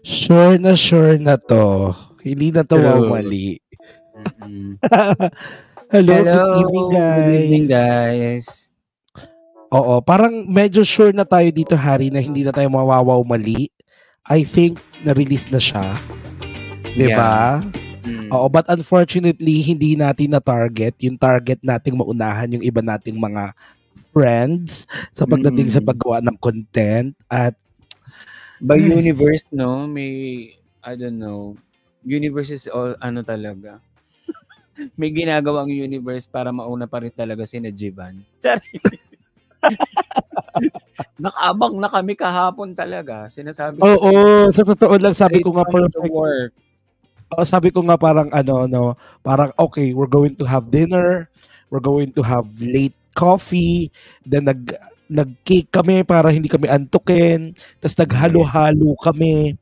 Sure na to. Hindi na to True. mali. Mm. Hello, good evening Hello, good evening guys. guys. Oo, parang medyo sure na tayo dito, Harry, na hindi na tayo mawawaw mali. I think na-release na siya. Yeah. 'Diba? Oo, but unfortunately, hindi natin na-target. Yung target nating maunahan yung iba nating mga friends sa pagdating sa Mm. paggawa ng content at By ay, universe, no, may, I don't know, universe is all, ano talaga, may ginagawang universe para mauna pa rin talaga sina Jivan. Nakaabang na kami kahapon talaga. Sinasabi ko sa oo, inyo, sa totoo lang sabi straight ko nga from the perfect. work. Sabi ko nga parang ano, no, parang okay, we're going to have dinner, we're going to have late coffee, then nag-cake kami para hindi kami antukin, tapos Yeah. naghalo-halo kami.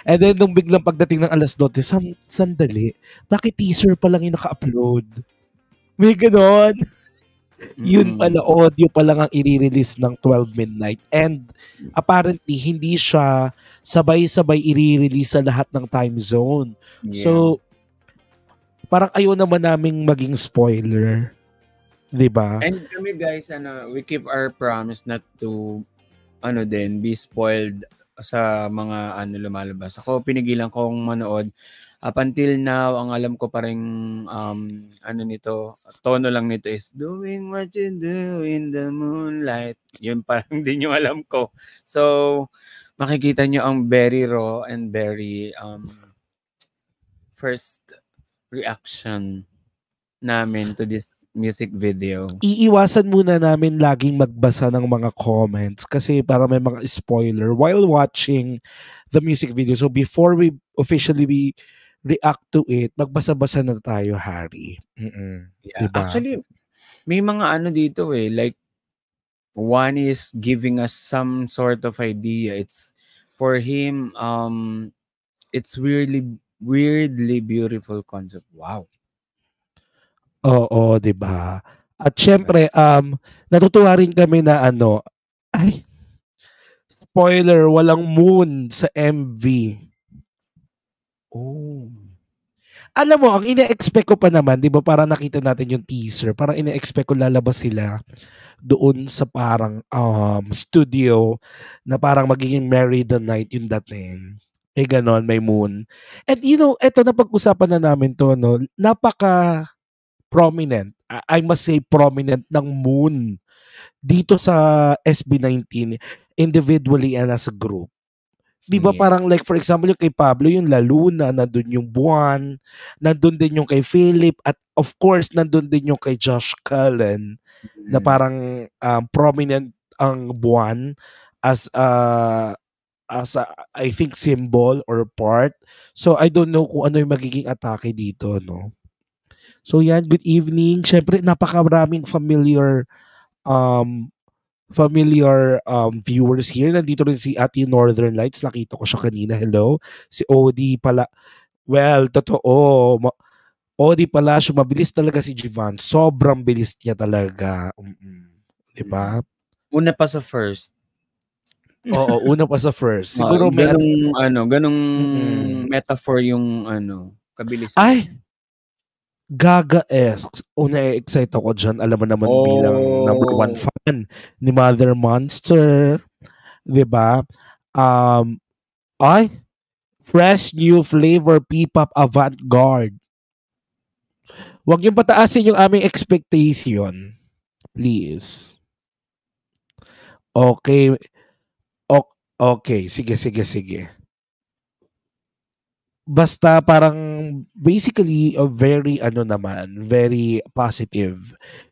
And then nung biglang pagdating ng alas 12, sandali, bakit teaser pa lang yung naka-upload? May ganon. Yun Mm. pala, audio pa lang ang i-release ng 12 midnight. And apparently, hindi siya sabay-sabay i-release sa lahat ng time zone. Yeah. So, parang ayaw naman naming maging spoiler. 'Di ba? And kami guys, we keep our promise not to, be spoiled sa mga lumalabas. Ako, pinigilan kong manood. Up until now, ang alam ko pa rin, tono lang nito is, doing what you do in the moonlight. Yun parang din yung alam ko. So, makikita nyo ang very raw and very first reaction namin to this music video. Iiwasan muna namin laging magbasa ng mga comments kasi para may mga spoiler while watching the music video. So before we officially react to it, magbasa-basa na tayo, Harry. Yeah. 'Di ba? Actually, may mga dito like, one is giving us some sort of idea. It's for him, it's weirdly beautiful concept. Wow. Oo, 'di ba? At Diba? syempre, natutuwa rin kami na ano, ay, spoiler, walang moon sa MV. Oh. Alam mo, ang ine-expect ko pa naman, 'di ba, parang nakita natin yung teaser, parang ine-expect ko lalabas sila doon sa parang studio na parang magiging Merry the Night yung dating. Eh ganon, may moon. And you know, eto na pag-usapan na namin to, no, napaka prominent, I must say prominent ng moon dito sa SB19 individually and as a group. 'Di ba Yeah. parang like for example yung kay Pablo yung La Luna, nandun yung Buwan, nandun din yung kay Philip at of course nandun din yung kay Josh Cullen na Mm. parang prominent ang Buwan as a I think symbol or part. So I don't know kung ano yung magiging atake dito, no. So yan, good evening. Syempre napakaraming um viewers here. Nandito rin si Ate Northern Lights. Nakita ko siya kanina. Hello. Si Odie pala. Well, totoo. Odie pala siya. Mabilis talaga si Jivan. Sobrang bilis niya talaga. Diba? Una pa sa first. Oo, una pa sa first. Oh, Siguro may ganong mm. metaphor yung kabilisan Ay, niya. Gaga-esque. Na-excite ako dyan. Alam mo naman bilang number one Oh. fan ni Mother Monster. Diba? Ay, fresh new flavor P-pop avant-garde. Huwag niyong pataasin yung aming expectation. Please. Okay. Okay. Sige. Basta parang basically very very positive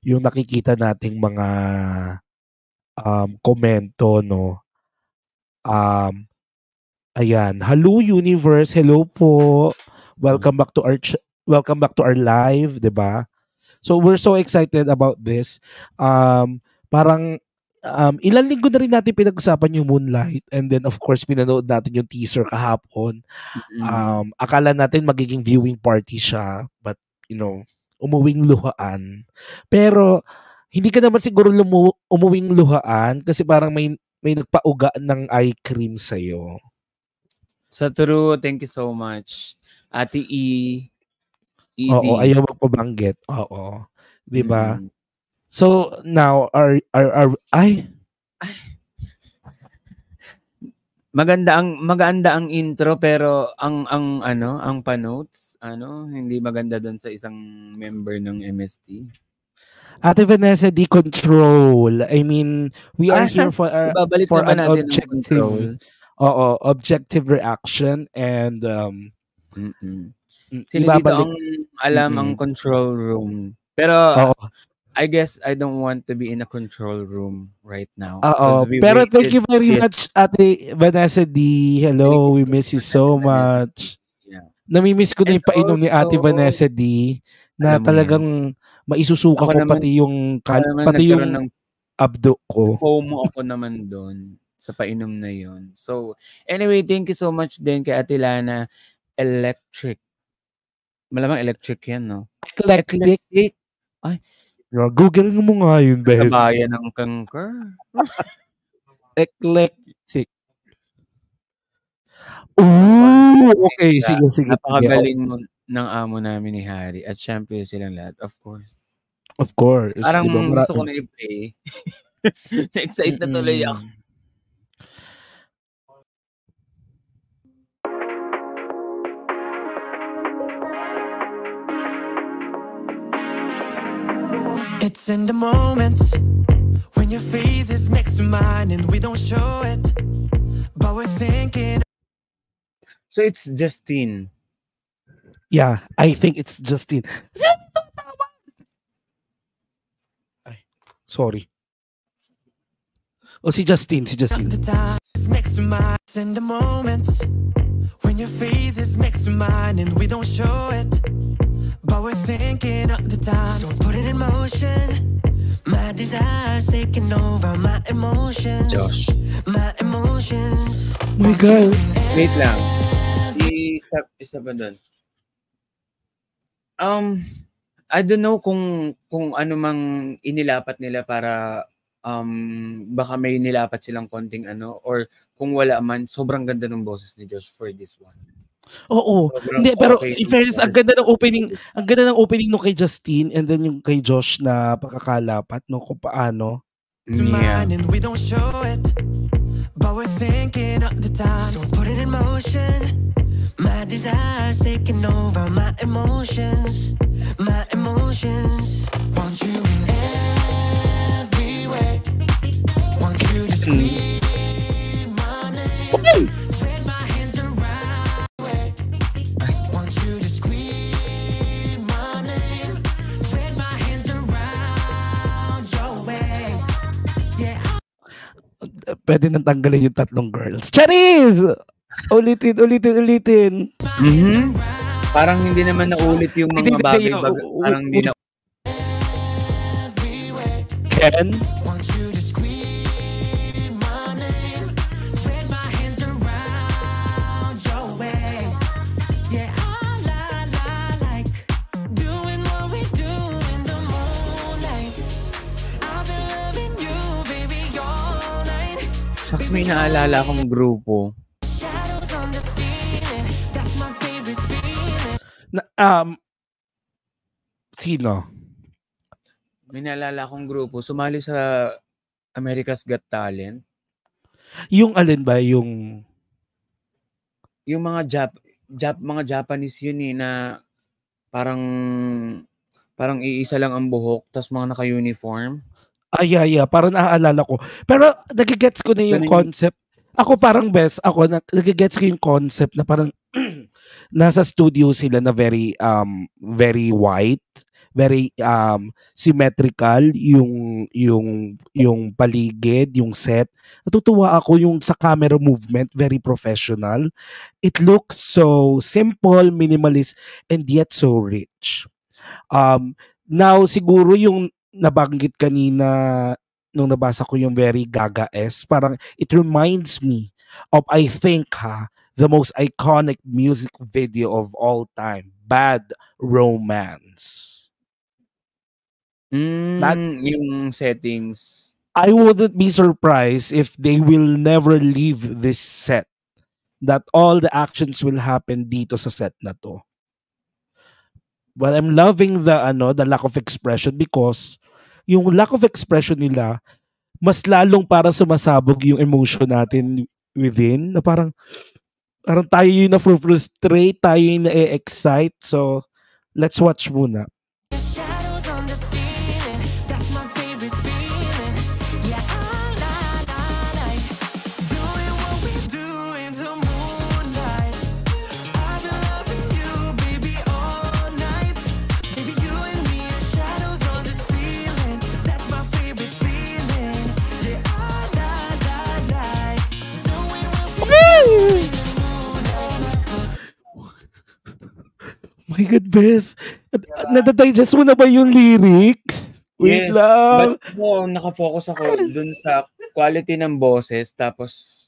yung nakikita nating mga komento, no. Ayan, hello universe, hello po. Welcome back to our live, 'di ba? So we're so excited about this. Parang ilang linggo na rin natin pinag-usapan yung Moonlight and then of course pinanood natin yung teaser kahapon. Akala natin magiging viewing party siya, but you know, umuwing luhaan. Pero hindi ka naman siguro umuwing luhaan kasi parang may nagpauga ng eye cream sa'yo. Sa True, thank you so much. Ate E. Oo, ED. ayaw magpabanggit. Oo. 'Di ba? Mm. So now ay Maganda ang intro pero ang pa-notes hindi maganda doon sa isang member ng MST. Ate Vanessa, di control. I mean, we are here Ibabalik for naman an natin ang control. objective reaction and Sino dito ang alam ang control room? Pero I guess I don't want to be in a control room right now. Pero thank you very much, Ate Vanessa D. Hello, we miss you so much. Yeah. Namimiss ko na yung painom ni Ate Vanessa D. Na talagang maisusuka ko pati yung abdo ko. FOMO ako naman doon sa painom na yon. So, anyway, thank you so much din kay Ate Lana. Electric. Malamang electric yan, no? Eclectic. Ay. Google mo nga yun, Bes. Kabayan ng kanker. Eclectic. Ooh, okay. Sige. Napakagaling mo ng amo namin ni Harry. At syempre silang lahat, of course. Of course. Parang gusto ko na i-play. Na-excite na tuloy ako. It's in the moments when your face is next to mine and we don't show it, but we're thinking. So it's Justine. Yeah, I think it's Justine. Ay, sorry. Oh, si Justine. The time is next to mine. It's in the moments when your face is next to mine and we don't show it, but we're thinking of the time. So put it in motion. My desires taking over my emotions. Josh. My emotions. My God. Wait lang. I-stop ba dun? I don't know kung ano mang inilapat nila para baka may nilapat silang konting or kung wala man, sobrang ganda ng boses ni Josh for this one. Oo. Hindi, pero in fairness, ang ganda ng opening nung kay Justine and then yung kay Josh na pakakalapat no kung paano. Yeah. And we don't show it, but we're thinking of the time. So put it in motion. My desires taking over my emotions. My emotions. Want you in every way. Want you to scream my name. Okay. When my hands around your way. Want you to scream my name. When my hands around your waist. Yeah. Pwede nang tanggalin yung tatlong girls. Charis! Ulitin. Mm-hmm. Parang hindi naman naulit yung mga bagay. Parang hindi na. Ken? Shucks, may naalala akong grupo. Sino? May naalala akong grupo. Sumali sa America's Got Talent. Yung alin ba? Yung mga mga Japanese yun na parang iisa lang ang buhok tapos mga naka-uniform. Yeah. Parang naaalala ko. Pero nagigets ko na yung concept. Ako parang nagigets ko yung concept na parang nasa studio sila na very white, very symmetrical yung paligid, yung set. Natutuwa ako yung sa camera movement, very professional. It looks so simple, minimalist, and yet so rich. Now siguro yung nabanggit kanina nung nabasa ko yung very Gaga-esque, parang it reminds me of, I think the most iconic music video of all time, Bad Romance. Yung settings. I wouldn't be surprised if they will never leave this set. that all the actions will happen dito sa set na to. But I'm loving the lack of expression because yung lack of expression nila, mas lalong parang sumasabog yung emotion natin within, na parang tayo yung na-frustrate, tayo yung na-excite. So, let's watch muna. Shadows on the ceiling, that's my favorite feeling. Yeah, I like doing what we do in the moonlight. I've been loving you, baby, all night. Baby, you and me are shadows on the ceiling. That's my favorite feeling. Yeah, I like doing what we do in the moonlight. My God, Bes. Nadadigest mo na ba yung lyrics? Wait Yes, lang. but nakafocus ako dun sa quality ng boses, tapos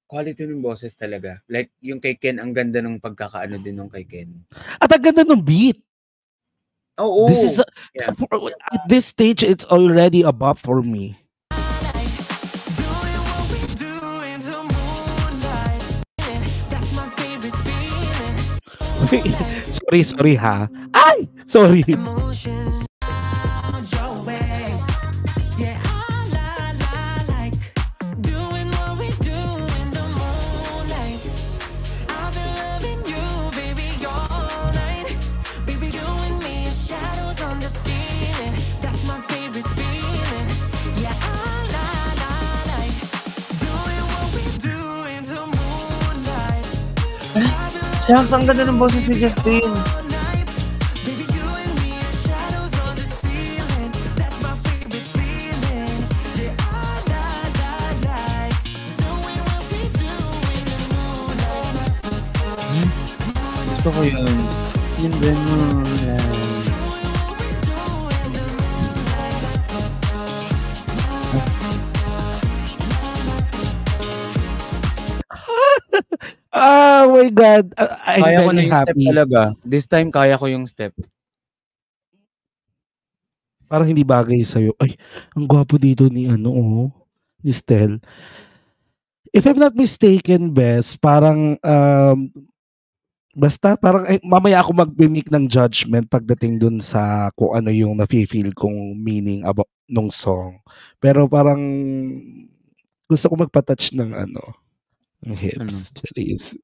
quality ng boses talaga. Like, yung kay Ken, ang ganda ng pagkakaano din nung kay Ken. At ang ganda ng beat. Oo. This is Yeah. at this stage, it's already above for me. Doing what we do in the moonlight. That's my favorite feeling. sorry ha. Ay! Sorry. Emotions around your ways. Yeah, I like doing what we do in the moonlight. I've been loving you, baby, all night. Baby, you and me are shadows on the ceiling. That's my favorite feeling. Yeah, I like doing what we do in the moonlight. Shucks, ang ganda ng boses ni Justin. All night, baby, you and me are shadows on the ceiling. That's my favorite feeling. Yeah, I like doing what we do in the moonlight. Gusto ko yun. Yun din mo. Oh my God. I'm Kaya ko na very yung step happy. talaga. This time, kaya ko yung step. Parang hindi bagay sa'yo. Ay, ang gwapo dito ni ni Stel. If I'm not mistaken, Bes, parang basta parang mamaya ako mag-make ng judgment pagdating dun sa kung ano yung nafe-feel kong meaning about nung song. Pero parang gusto ko magpa-touch ng ng hips. Charis.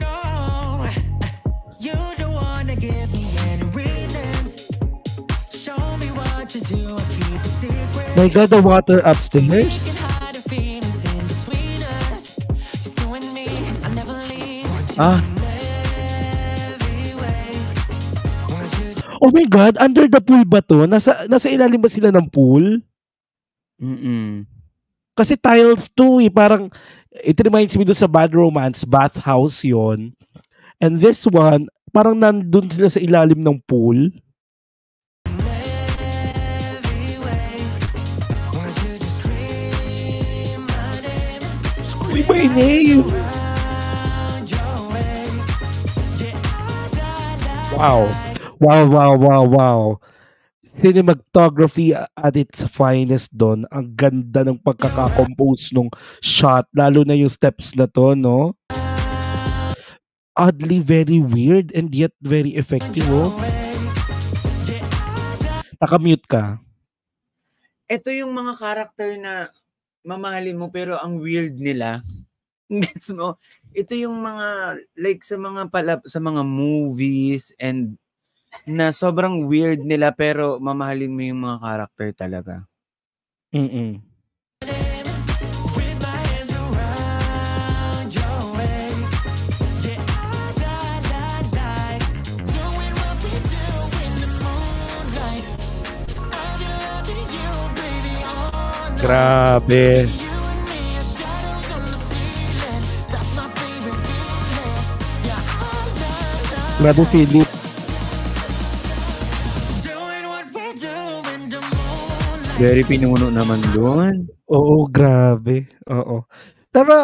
No, you don't wanna give me any reasons. Show me what you do, I keep it secret. My God, the water We can upstairs. hide the feelings in between us. Just you and me, I'll never leave. Ah, Every way. Want you Oh my God, under the pool ba to? Nasa ilalim ba sila ng pool? Kasi tiles to parang it reminds me dun sa Bad Romance, bathhouse yon. And this one, parang nandun sila sa ilalim ng pool. every way. Want you to scream my name Scream my name! around your waist. Yeah, I Wow. Wow. Cinematography at its finest doon. Ang ganda ng pagkakakompose nung shot. Lalo na yung steps na to, no? Oddly very weird and yet very effective, oh. Nakamute ka. ito yung mga character na mamahalin mo pero ang weird nila. Gets mo? Ito yung mga like sa mga movies and na sobrang weird nila pero mamahalin mo yung mga character talaga. Mm-mm. with my hands around your waist. Yeah, I like doing what we do in the moonlight. I've been loving you, baby, all night. Grabe. You and me are shadows on the ceiling. That's my favorite feeling. Yeah, I Grabe, Philip. doing what we do in the moonlight. Very pinuno naman doon. Oo, grabe. Oo. Pero,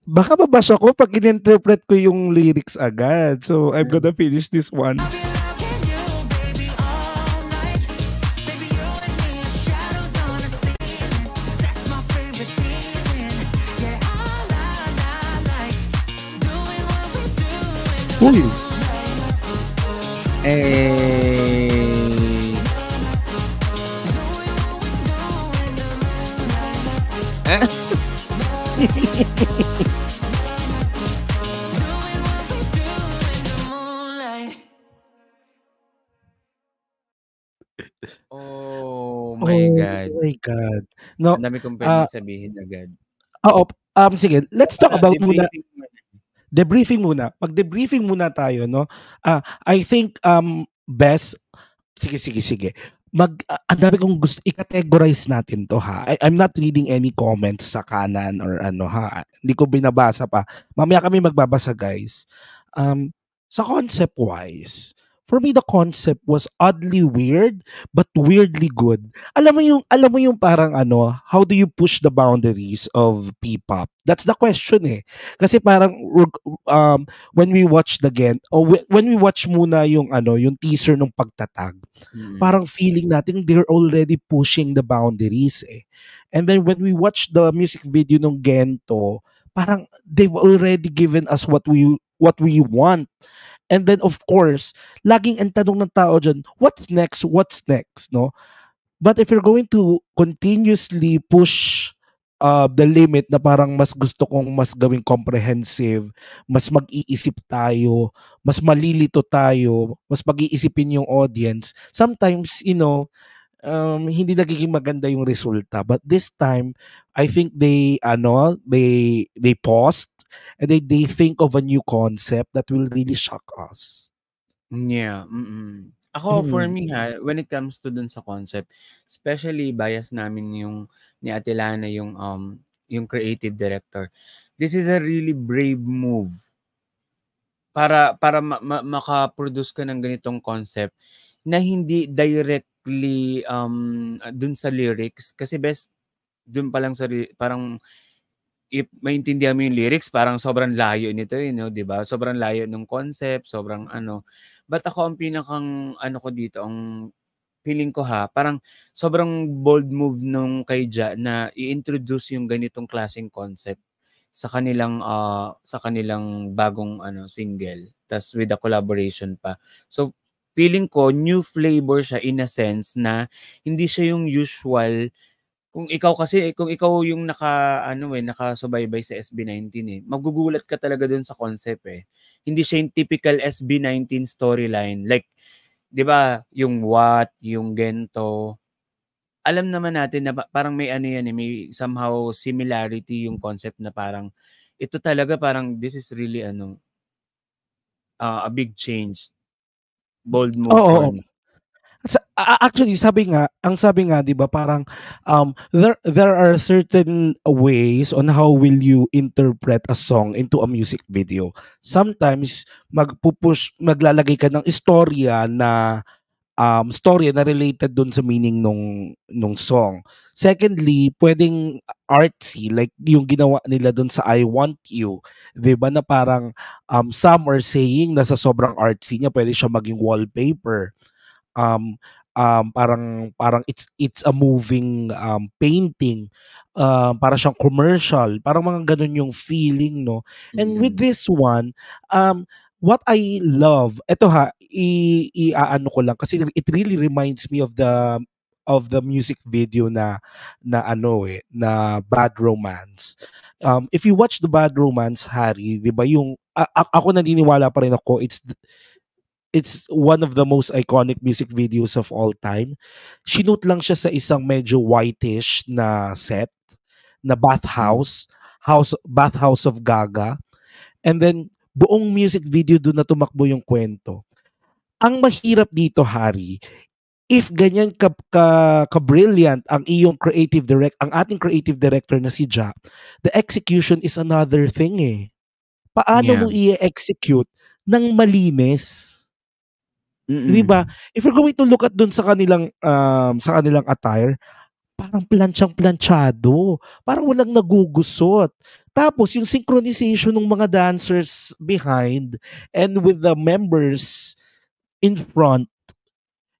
baka mabash ako pag in-interpret ko yung lyrics agad. So, I'm gonna finish this one. I've been loving you, baby, all night. Baby, you and me are shadows on the ceiling. That's my favorite feeling. Uy, Eh. Eh? Oh my oh God. my God. No, Ang dami kong ah, pwedeng sabihin agad. oo, sige, let's talk about muna Debriefing mo na. debriefing muna. Mag-debriefing muna tayo, no? I think, best sige. Ang dami kong gusto i-categorize natin 'to, ha. I'm not reading any comments sa kanan or ano, ha. Hindi ko binabasa pa. Mamaya kami magbabasa, guys. Um, sa concept wise, for me the concept was oddly weird but weirdly good. Alam mo yung parang ano, how do you push the boundaries of P-pop? That's the question, eh. Kasi parang when we watched again o when we watch muna yung ano, yung teaser nung pagtatag, Mm. parang feeling natin they're already pushing the boundaries, eh. And then when we watch the music video nung Gento, parang they've already given us what we want. And then of course, laging ang tanong ng tao diyan, what's next? What's next, no? But if you're going to continuously push the limit na parang mas gusto kong mas gawing comprehensive, mas mag-iisip tayo, mas malilito tayo, mas pag-iisipin yung audience, sometimes, hindi nagiging maganda yung resulta. But this time, I think they paused and they think of a new concept that will really shock us. Yeah, mm. Ako for Mm. me when it comes to dun sa concept, especially bias namin yung ni Ate Lana yung creative director. This is a really brave move para maka-produce ka ng ganitong concept na hindi directly, dun sa lyrics kasi dun pa lang sa parang if maintindihan mo yung lyrics parang sobrang layo nito, 'di ba? Sobrang layo nung concept, sobrang ano. But ako ang pinakang ano ko dito, ang feeling ko parang sobrang bold move nung kay Ja na i-introduce yung ganitong klaseng concept sa kanilang bagong single, tas with a collaboration pa. So, feeling ko new flavor siya in a sense na hindi siya yung usual kung ikaw yung nakasubaybay sa SB19, magugulat ka talaga dun sa concept, eh. Hindi siya yung typical SB19 storyline like 'di ba, yung What, yung Gento, alam naman natin na parang may ano yan, may somehow similarity yung concept na parang ito talaga parang this is really a big change, bold move Oo, for oo. me. Actually, ang sabi nga 'di ba parang there are certain ways on how will you interpret a song into a music video. Sometimes maglalagay ka ng storya na related dun sa meaning nung song. Secondly, pwedeng artsy like yung ginawa nila dun sa I Want You, 'di ba, na parang some are saying na sa sobrang artsy niya pwede siya maging wallpaper. um parang it's a moving painting, para siyang commercial, parang mga ganun yung feeling, no? And with Mm. this one, what I love, eto ha, iaano ko lang kasi it really reminds me of the music video na Bad Romance. If you watch the Bad Romance, Harry, 'di ba yung ako naniniwala pa rin ako, it's one of the most iconic music videos of all time. Shoot lang siya sa isang medyo whitish na set, na Mm. bathhouse of Gaga. And then buong music video dun na tumakbo yung kwento. Ang mahirap dito, Harry, if ganyan ka-brilliant ang ating creative director na si Ja, the execution is another thing, eh. Paano Yeah. mo i-execute ng malinis? 'Di ba? Mm. If you're going to look at dun sa kanilang attire, parang plantsadong-plantsado, parang walang nagugusot. Tapos yung synchronization ng mga dancers behind and with the members in front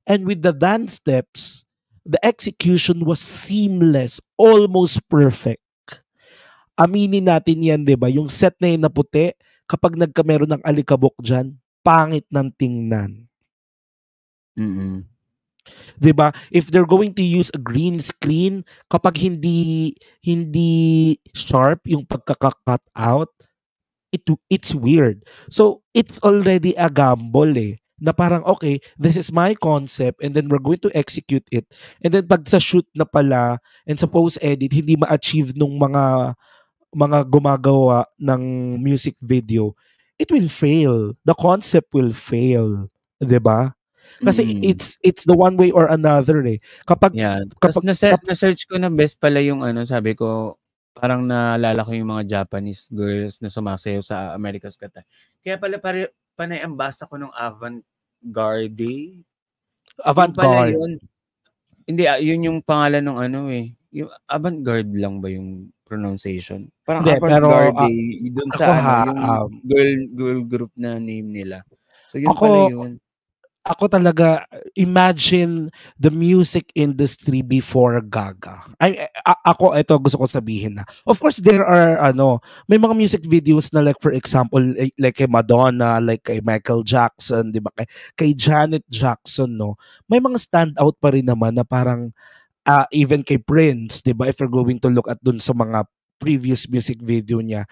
and with the dance steps, the execution was seamless, almost perfect. Aminin natin 'yan, 'di ba? Yung set na yun na puti, kapag meron ng alikabok diyan, pangit ng tingnan. Mm. 'Di ba? If they're going to use a green screen, kapag hindi sharp yung pagkaka-cut out, it's weird. So, it's already a gamble eh. Na parang, okay, this is my concept and then we're going to execute it. And then pag sa shoot na pala and sa post-edit, hindi ma-achieve nung mga gumagawa ng music video, it will fail. The concept will fail. 'Di ba? Kasi Mm. it's the one way or another eh. Kapag Yeah. Tapos kapag na-search ko na best pala yung sabi ko, parang naalala ko yung mga Japanese girls na sumasayaw sa America's Got Talent. Kaya pala panay ang basa ko ng avant-garde. Yung pala avant-garde. yun. Hindi, yun yung pangalan ng yung avant-garde lang ba yung pronunciation? Parang Hindi, pero avant-garde dun ako sa yung girl group na name nila. So yun pala yun. Ako talaga, imagine the music industry before Gaga. Ako, ito gusto ko sabihin na. Of course, there are, may mga music videos na like, for example, like kay Madonna, like kay Michael Jackson, di ba? Kay Janet Jackson, no? May mga standout pa rin naman na parang, even kay Prince, di ba? If you're going to look at dun sa mga previous music video niya,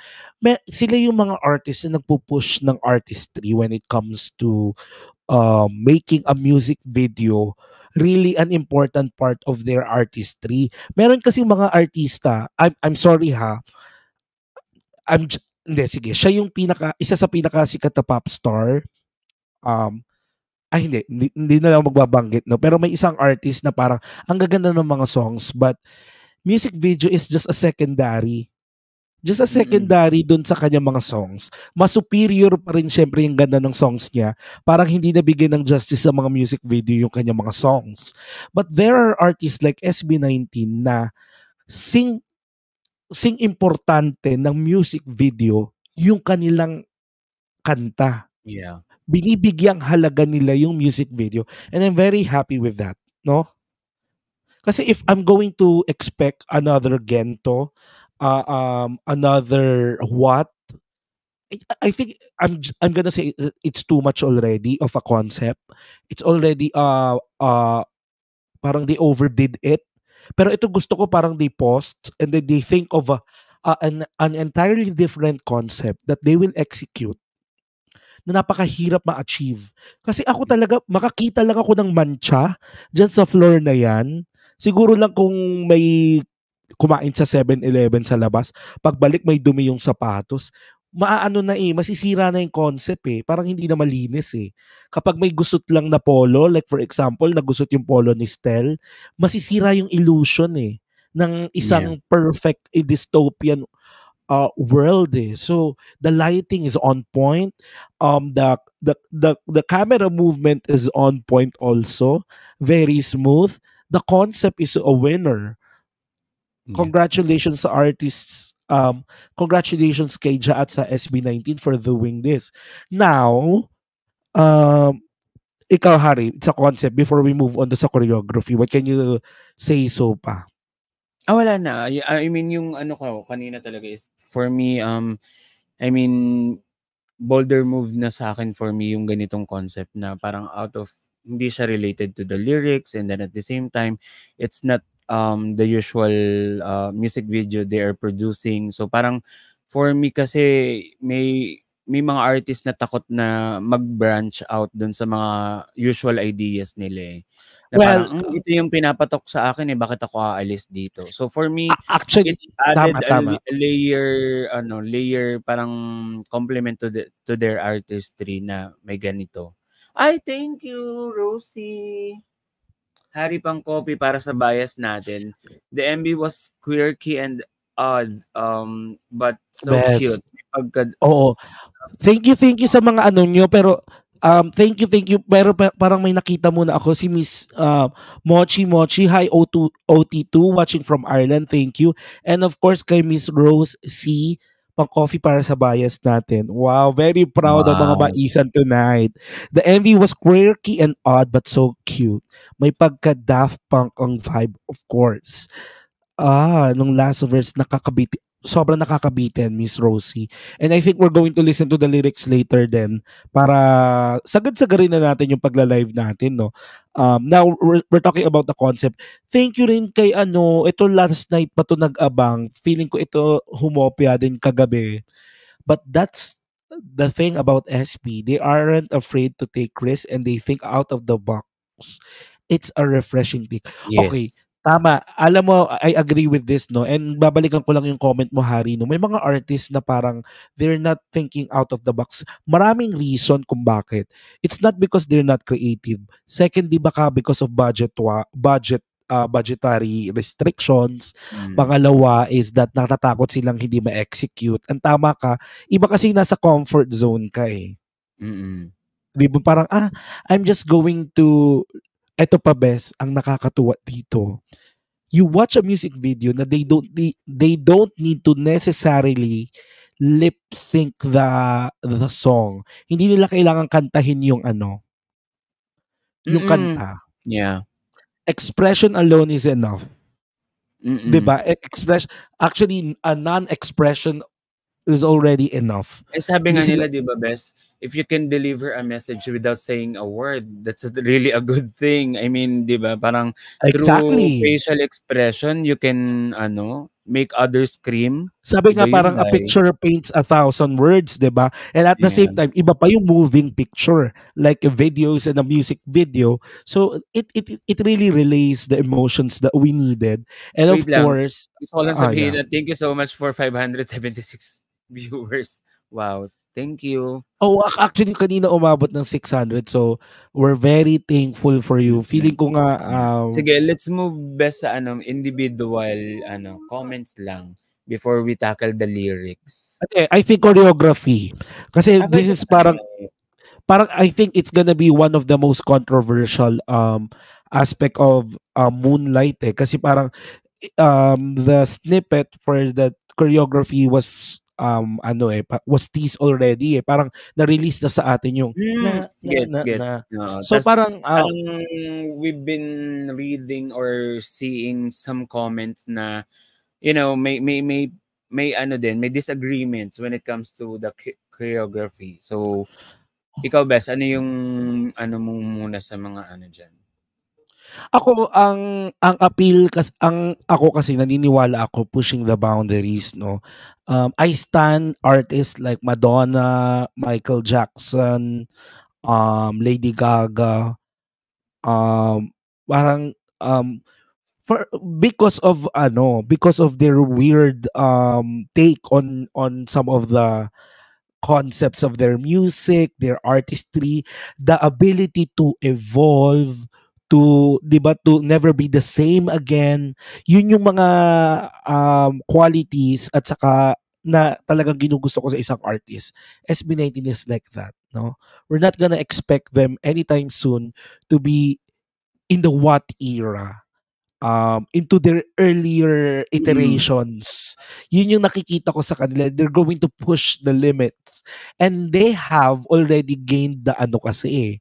sila yung mga artists na nagpupush ng artistry when it comes to making a music video really an important part of their artistry. Meron kasi mga artista, I'm sorry ha, hindi, sige, siya yung isa sa pinakasikat na pop star. Hindi na lang magbabanggit, no? Pero may isang artist na parang ang gaganda ng mga songs but music video is just a secondary. Just a secondary dun sa kanyang mga songs. Mas superior pa rin syempre yung ganda ng songs niya. Parang hindi nabigyan ng justice sa mga music video yung kanyang mga songs. But there are artists like SB19 na sing importante ng music video yung kanilang kanta. Yeah. Binibigyang halaga nila yung music video. And I'm very happy with that. No? Kasi if I'm going to expect another Gento, another what, I think I'm gonna say it's too much already of a concept. It's already parang they overdid it. Pero ito gusto ko parang they paused and then they think of an entirely different concept that they will execute na napakahirap ma-achieve. Kasi ako talaga, makakita lang ako ng mancha dyan sa floor na yan. Siguro lang kung may kumain sa 7-Eleven sa labas, pagbalik may dumi yung sapatos, masisira na yung concept eh. Parang hindi na malinis eh. Kapag may gusot lang na polo, like for example, nagusot yung polo ni Stel, masisira yung illusion eh ng isang perfect dystopian world eh. So the lighting is on point. The camera movement is on point also. Very smooth. The concept is a winner. Congratulations sa artists. Congratulations kay Ja at sa SB19 for doing this. Now, ikaw Harry, it's a concept before we move on to sa choreography. What can you say so pa? Wala na. I mean, yung kanina talaga is, for me, I mean, bolder move na sa akin for me yung ganitong concept na parang hindi siya related to the lyrics and then at the same time, it's not the usual music video they are producing. So parang for me kasi may mga artists na takot na mag-branch out dun sa mga usual ideas nila eh. Na parang, ito yung pinapatok sa akin bakit ako aalis dito? So for me, actually, it added a layer parang complement to their artistry na may ganito. Ay, thank you, Rosie. Hari pang copy para sa bias natin. The MV was quirky and odd, but so cute. Oo. Thank you sa mga nyo, pero thank you. Pero parang may nakita muna ako si Miss Mochi. Hi, OT2 watching from Ireland. Thank you. And of course kay Miss Rose C, pang coffee para sa bias natin. Wow, very proud ng mga baisan tonight. The MV was quirky and odd but so cute. May pagka Daft Punk ang vibe, of course. Nung last verse nakakabiti. sobrang nakakabitin, Miss Rosie. And I think we're going to listen to the lyrics later then para sagad-sagarin na natin yung pagla-live natin, no? Now, we're talking about the concept. Thank you rin kay ito last night pa to nag-abang. Feeling ko ito humopya din kagabi. But that's the thing about SB. They aren't afraid to take risks and they think out of the box. It's a refreshing thing. Okay, Yes. tama. Alam mo, I agree with this, no? And babalikan ko lang yung comment mo, Harry, no? May mga artists na parang they're not thinking out of the box. Maraming reason kung bakit. It's not because they're not creative. Secondly, baka because of budgetary restrictions. Pangalawa is that natatakot silang hindi ma-execute. Ang tama ka, iba kasi nasa comfort zone ka eh. Mm-mm. Di ba parang, I'm just going to, eto pa bes, ang nakakatuwa dito. You watch a music video na they don't need to necessarily lip sync the song. Hindi nila kailangan kantahin yung yung kanta. Yeah. Expression alone is enough. Mm-mm. 'Di ba? Actually, a non-expression is already enough. Sabi nga Hindi nila, di ba, Bes, if you can deliver a message without saying a word, that's really a good thing. I mean, di ba, parang Exactly. through facial expression, you can, make others scream. Sabi Iba nga parang yun, a picture paints 1,000 words, 'di ba? And at the same Yeah. time, iba pa yung moving picture, like videos and a music video. So it really relays the emotions that we needed. And of Wait lang. course, Gusto ko lang sabihin yeah. na thank you so much for 576 viewers. Wow. Thank you. Oh, actually kanina umabot ng 600. So we're very thankful for you. Feeling ko nga Sige, let's move best sa individual comments lang before we tackle the lyrics. I think choreography. Kasi this is parang I think it's gonna be one of the most controversial aspect of Moonlight eh. Kasi parang the snippet for the choreography was was teased already eh. Parang na-release na sa atin yung Gets. So parang we've been reading or seeing some comments na may may disagreements when it comes to the choreography. So ikaw, Bes, ano yung mo muna sa mga diyan? Ako ang appeal ako kasi naniniwala ako pushing the boundaries, no. I stan artists like Madonna, Michael Jackson, Lady Gaga, parang because of their weird take on some of the concepts of their music, their artistry, the ability to evolve, to, 'di ba, to never be the same again. Yun yung mga qualities at saka na talagang ginugusto ko sa isang artist. SB19 is like that, no? We're not gonna expect them anytime soon to be in the what era. Into their earlier iterations. Yun yung nakikita ko sa kanila. They're going to push the limits. And they have already gained the kasi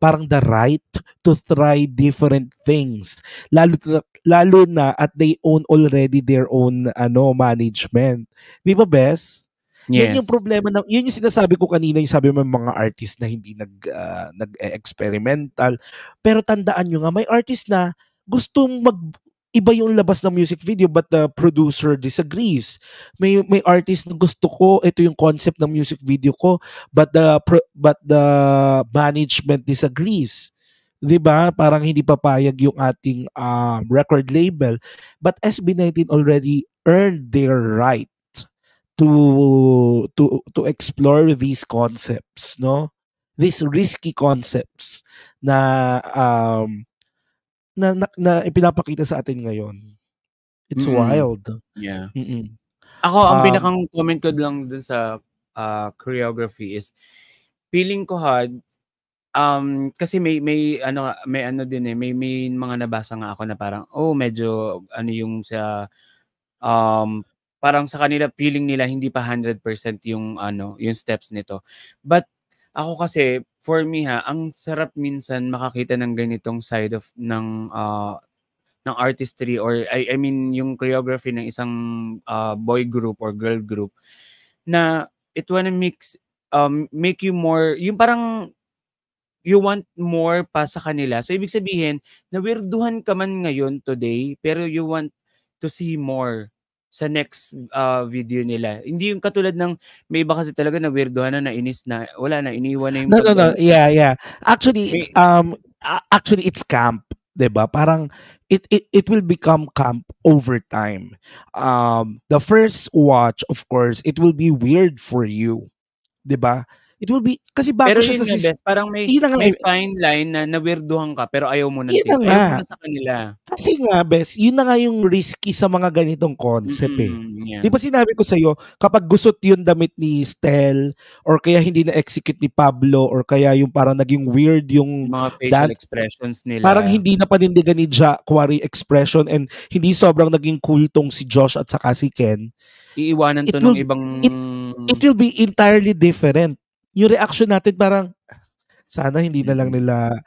parang the right to try different things. Lalo na at they own already their own management. Di ba, Bes? Yan yung Yes. problema yun yung sinasabi ko kanina, yung sabi mo mga artist na hindi nag-experimental. Pero tandaan nyo nga, may artist na gustong iba yung labas ng music video but the producer disagrees. May artist na gusto ko, ito yung concept ng music video ko, but the management disagrees. 'Di ba? Parang hindi papayag yung ating record label. But SB19 already earned their right to explore these concepts, no? These risky concepts na na ipinapakita sa atin ngayon. It's wild. Yeah. Mm-mm. Ako, ang pinakang comment ko lang dun sa choreography is feeling ko kasi may din eh, may mga nabasa nga ako na parang medyo yung sa parang sa kanila feeling nila hindi pa 100% yung yung steps nito. But ako kasi for me ang sarap minsan makakita ng ganitong side of ng ng artistry or I mean yung choreography ng isang boy group or girl group na it wanna make you more yung parang you want more pa sa kanila. So ibig sabihin, nawirduhan ka man ngayon today, pero you want to see more sa next video nila. Hindi yung katulad ng may iba kasi talaga nawirduhan na, nainis na, wala na, iniwan na yung No. Yeah. Actually, it's camp, 'di ba? Parang it will become camp over time. The first watch, of course, it will be weird for you, 'di ba? It will be kasi bago Pero siya yun sa nga, Bes, parang may fine line na nawirduhan ka pero ayaw mo na sa kanila. Kasi nga, Bes, yun na nga yung risky sa mga ganitong concept Yeah. Di ba sinabi ko sa'yo, kapag gusot yung damit ni Stel, or kaya hindi na-execute ni Pablo, or kaya yung parang naging weird yung mga facial expressions nila. Parang hindi na panindigan ni Ja Quarry expression and hindi sobrang naging cool tong si Josh at saka si Ken. Iiwanan to ng ibang... It will be entirely different. Yung reaction natin parang, sana hindi na lang nila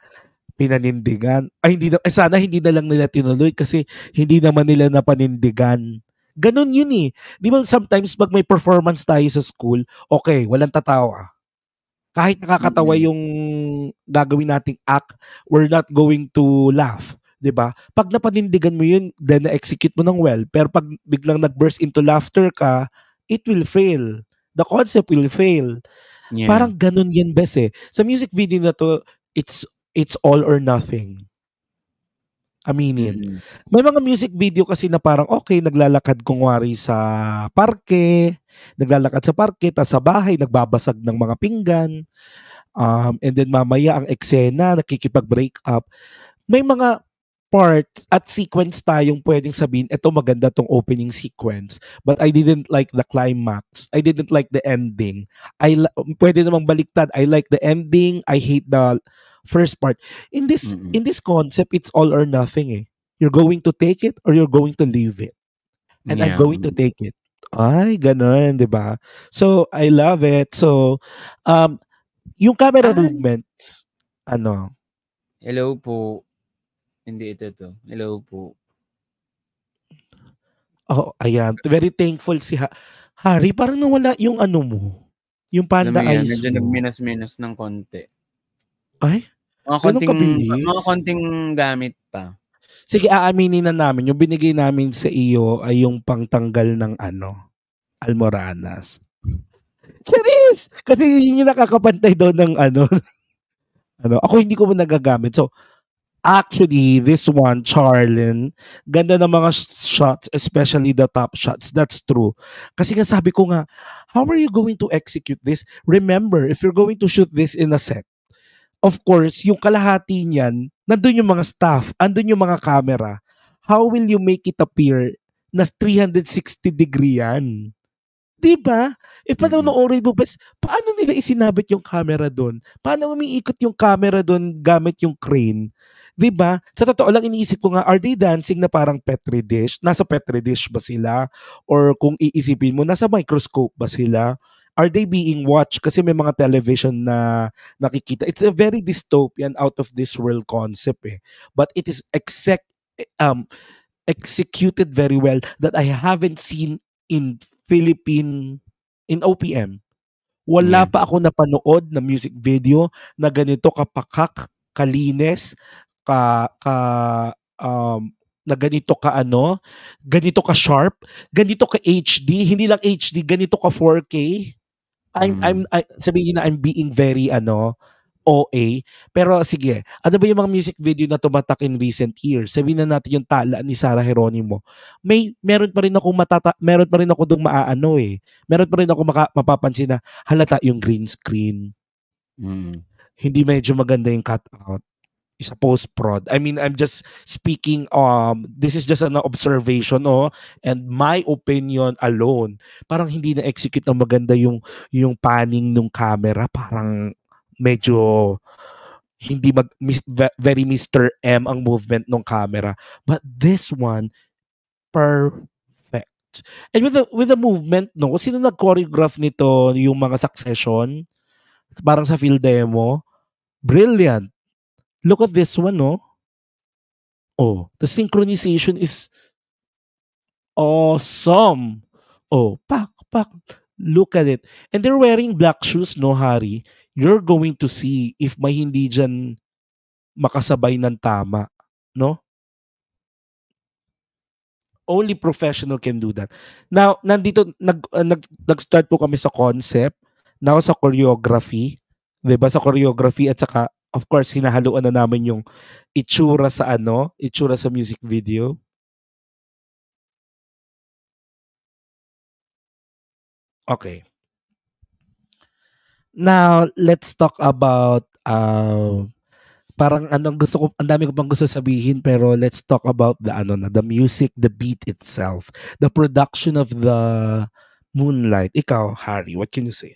pinanindigan. Sana hindi na lang nila tinuloy kasi hindi naman nila napanindigan. Ganun yun eh. Di ba sometimes pag may performance tayo sa school, okay, walang tatawa. Kahit nakakatawa yung gagawin nating act, we're not going to laugh. 'Di ba? Pag napanindigan mo yun, then na-execute mo ng well. Pero pag biglang nag-burst into laughter ka, it will fail. The concept will fail. Yeah. Parang ganun yan, Bes eh. Sa music video na to, it's all or nothing. Aminin. May mga music video kasi na parang okay, naglalakad kunwari sa parke, tas sa bahay, nagbabasag ng mga pinggan, and then mamaya ang eksena, nakikipag-break up. May mga parts at sequence tayong pwedeng sabihin, eto maganda tong opening sequence, but I didn't like the climax. I didn't like the ending. Pwede namang baliktad. I like the ending. I hate the first part. In this concept, it's all or nothing eh. You're going to take it or you're going to leave it. And I'm going to take it. Ay, ganun, 'di ba? So, I love it. So, yung camera movements, ano? Hello po. Hindi ito to. Hello po. Oh, ayan. Very thankful si Harry. Parang nawala yung ano mo. Yung panda eyes mo. Medyo nagminas-minas ng konti. Ay? Mga konting gamit pa. Sige, aaminin na namin. Yung binigay namin sa iyo ay yung pangtanggal ng almoranas. Charis! Kasi yun yung nakakapantay daw ng Ako hindi ko mo nagagamit. So, actually, this one, Charlene, ganda ng mga shots, especially the top shots. That's true. Kasi nga sabi ko nga, how are you going to execute this? Remember, if you're going to shoot this in a set, of course, yung kalahati niyan, nandun yung mga staff, andun yung mga camera. How will you make it appear na 360 degree yan? Diba? Panonoorin mo, paano nila isinabit yung camera doon? Paano umiikot yung camera doon gamit yung crane? Diba? Sa totoo lang, iniisip ko nga, are they dancing na parang Petri dish? Nasa Petri dish ba sila? Or kung iisipin mo, nasa microscope ba sila? Are they being watched? Kasi may mga television na nakikita. It's a very dystopian, out of this world concept eh. But it is executed very well that I haven't seen in OPM. Wala pa ako napanood na music video na ganito kapakak, kalinis, na ganito ganito ka sharp, ganito ka HD, hindi lang HD, ganito ka 4K. Sabihin na I'm being very OA. Pero sige, ano ba yung mga music video na tumatak in recent years? Sabihin na natin yung Tala ni Sarah Geronimo. Meron pa rin ako dong Meron pa rin ako mapapansin na halata yung green screen. Hindi medyo maganda yung cutout. Isa post-prod. I mean, I'm just speaking, this is just an observation, and my opinion alone. Parang hindi na-execute na maganda yung panning ng camera. Parang medyo hindi very Mr. M ang movement ng camera. But this one, perfect. And with the movement, sino nag-choreograph nito, yung mga Succession? Parang sa field demo. Brilliant. Look at this one, Oh, the synchronization is awesome. Oh, pak, pak. Look at it. And they're wearing black shoes, no, Harry? You're going to see if may hindi dyan makasabay ng tama. No? Only professional can do that. Now, nag-start po kami sa concept. Now, sa choreography. 'Di ba? Sa choreography at saka, of course, hinahaluan na namin yung itsura sa music video. Okay. Now, let's talk about parang ang dami ko pang gusto sabihin, pero let's talk about the music, the beat itself, the production of the Moonlight. Ikaw, Harry, what can you say?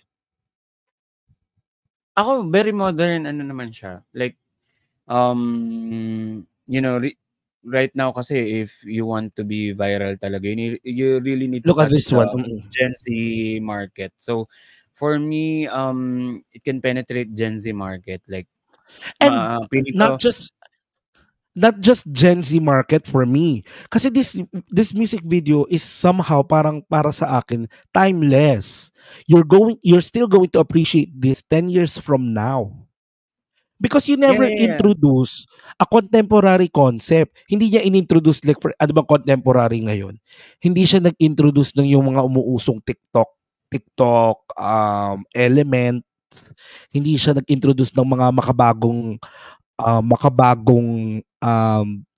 Ako, very modern, naman siya. Like, right now kasi if you want to be viral talaga, you really need to Look at touch this the one. Gen Z market. So, for me, it can penetrate Gen Z market. Like, And feeling not ko, just Gen Z market for me. Kasi this music video is somehow parang para sa akin timeless. You're still going to appreciate this 10 years from now. Because you never yeah. introduce a contemporary concept. Hindi niya inintroduce like for ano bang contemporary ngayon. Hindi siya nag-introduce ng yung mga umuusong TikTok element. Hindi siya nag-introduce ng mga makabagong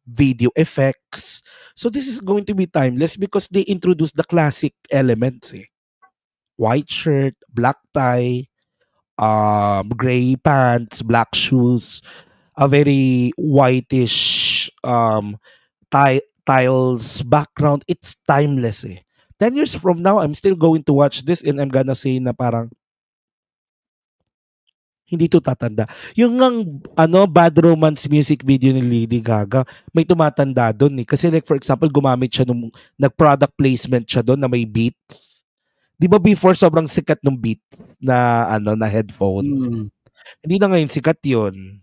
video effects. So this is going to be timeless because they introduce the classic elements. White shirt, black tie, gray pants, black shoes, a very whitish tiles background. It's timeless. 10 years from now, I'm still going to watch this and I'm gonna say na parang hindi to tatanda. Yung Bad Romance music video ni Lady Gaga, may tumatanda doon eh. Kasi like for example, gumamit siya nag-product placement siya doon na may Beats. Di ba before sobrang sikat ng Beats na na headphone? Hindi na ngayon sikat yun.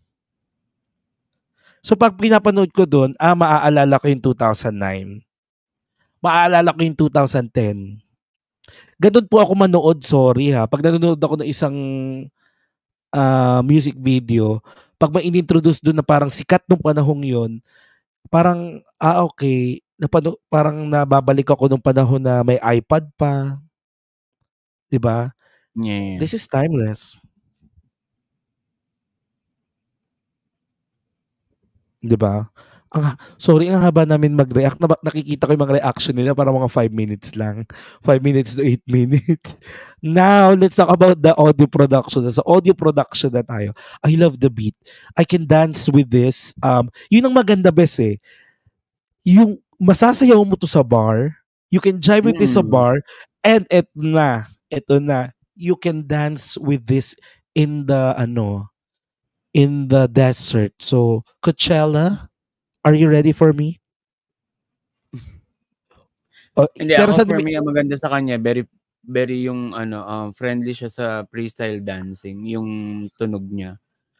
So pag pinapanood ko doon, maaalala ko yung 2009. Maaalala ko yung 2010. Ganun po ako manood, sorry ha. Pag nanonood ako ng isang music video, pag may inintroduce doon na parang sikat nung panahong yon, parang, okay, parang nababalik ako nung panahon na may iPad pa. Diba? Yeah. This is timeless. Diba? Sorry, ang haba namin mag-react. Nakikita ko yung mga reaction nila para mga 5 minutes lang. 5 minutes to 8 minutes. Now, let's talk about the audio production. Sa audio production na tayo. I love the beat. I can dance with this. Yun ang maganda best eh. Yung masasayaw mo to sa bar, you can jive with this sa bar, and eto na. You can dance with this in the desert. So, Coachella, are you ready for me? Hindi, for me, ang maganda sa kanya, very, very yung friendly siya sa freestyle dancing, yung tunog niya.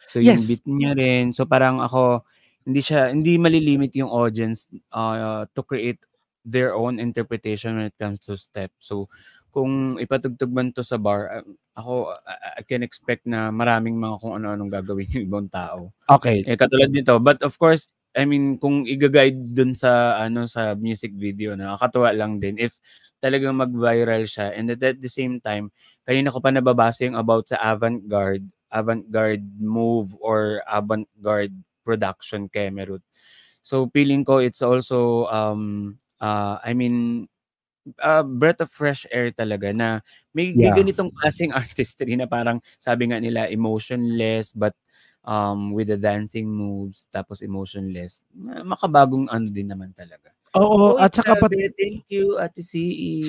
So, yung beat niya rin. So, parang ako, hindi malilimit yung audience to create their own interpretation when it comes to step. So, kung ipatugtog man to sa bar, ako, I can expect na maraming mga kung ano-anong gagawin yung ibang tao. Okay. Katulad nito. But of course, I mean, kung i-guide dun sa sa music video, nakakatuwa lang din if talagang mag-viral siya. And at the same time, kanina ko pa nababasa yung about sa avant-garde move or avant-garde production kay Merut. So feeling ko it's also breath of fresh air talaga na may ganitong klaseng artistry na parang sabi nga nila emotionless but with the dancing moves tapos emotionless, makabagong din naman talaga. Oo, at saka thank you Ate CE.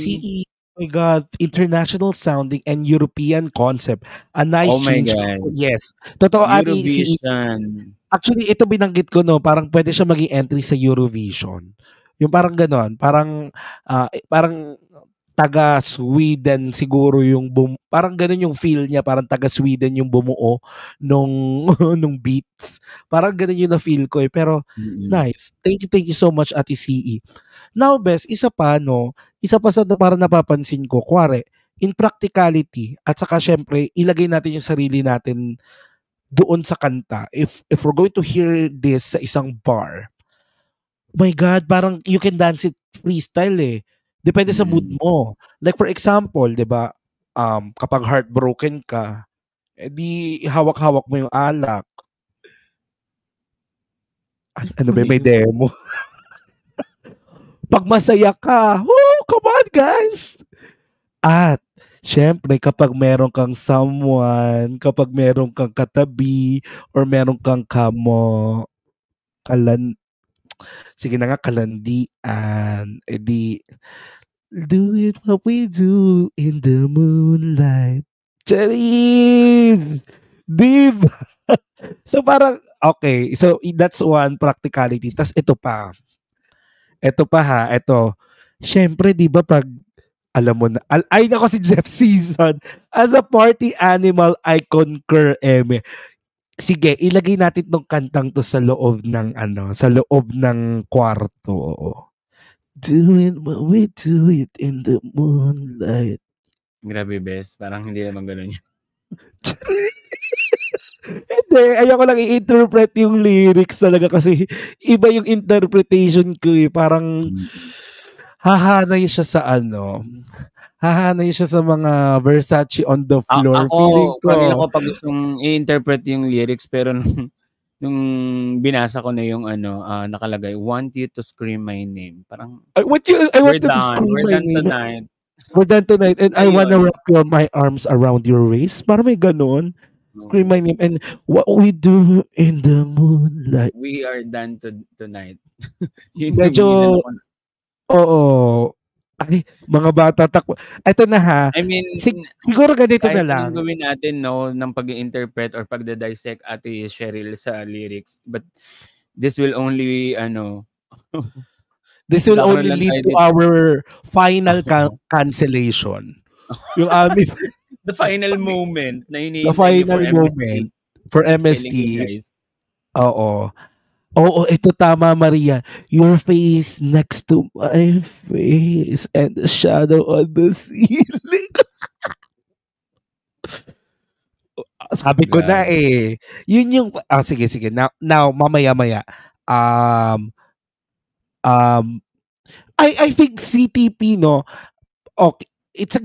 Oh my God, international sounding and European concept. A nice change. God. Yes. Totoo, Ate CE. Actually, ito binanggit ko parang pwede siya maging entry sa Eurovision. Yung parang ganon, parang taga Sweden siguro yung parang ganun yung feel niya, parang taga Sweden yung bumuo nung nung beats. Parang ganun yung na feel ko eh. Pero Mm. nice. Thank you so much Ate CE. Now, Bes, isa pa no, isa pa sa parang napapansin ko, kuwari, in practicality at saka syempre ilagay natin yung sarili natin doon sa kanta. If we're going to hear this sa isang bar, my God, parang you can dance it freestyle eh. Depende sa mood Mm. mo. Like for example, 'di ba? Kapag heartbroken ka, di hawak-hawak mo yung alak. Ano ba may demo? Pag masaya ka, woo, come on guys! At syempre kapag meron kang someone, kapag meron kang katabi or meron kang kalan sige na nga kalandian, edi do it what we do in the moonlight. Charis! Diba? So parang, okay. So that's one practicality. Tas ito pa. Ito pa ha. Ito. Syempre, di ba pag, alam mo na, ay nako si Jeff Season. As a party animal, I concur, Eme. Sige, ilagay natin tong kantang to sa loob ng sa loob ng kwarto. Oo. Do it what we do it in the moonlight. Grabe, Bes. Parang hindi naman ganun yun. Hindi, ayoko lang i-interpret yung lyrics talaga kasi iba yung interpretation ko eh. Parang hahanay siya sa hahanay siya sa mga Versace on the floor. Feeling Ako, kanina ko. ko pa gustong i-interpret yung lyrics pero nung binasa ko na yung nakalagay, want you to scream my name. Parang, I want you to scream we're my done name. tonight. We're done tonight and I Ayun. wanna wrap my arms around your waist. Parang may ganun. Scream my name and what we do in the moonlight. We are done tonight. Yun Medyo, oo. Ay, mga bata Ito na ha. I mean, siguro ganito na kahit lang. anong gawin natin, no, ng pag-interpret or pagda-dissect Ate Cheryl sa lyrics. But this will only, this will only lead to our final cancellation. Yung amin. The final moment na hinihintay The final for moment for MST. Oo. Oo, ito tama, Maria. Your face next to my face and the shadow on the ceiling. Sabi ko na eh. Yun yung, sige. Now mamaya-maya. I think CTP, no, okay, it's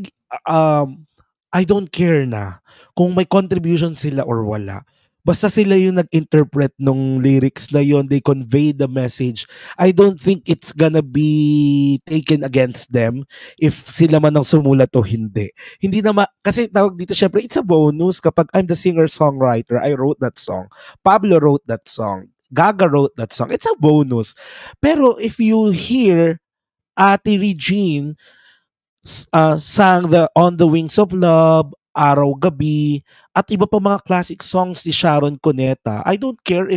I don't care na kung may contribution sila or wala. Basta sila yung nag-interpret nung lyrics na yon, they convey the message. I don't think it's gonna be taken against them if sila man ang sumulat o hindi. Hindi naman, kasi tawag dito syempre, it's a bonus kapag I'm the singer-songwriter, I wrote that song. Pablo wrote that song. Gaga wrote that song. It's a bonus. Pero if you hear Ate Regine sang the On the Wings of Love, Araw Gabi, at iba pa mga classic songs ni Sharon Cuneta. I don't care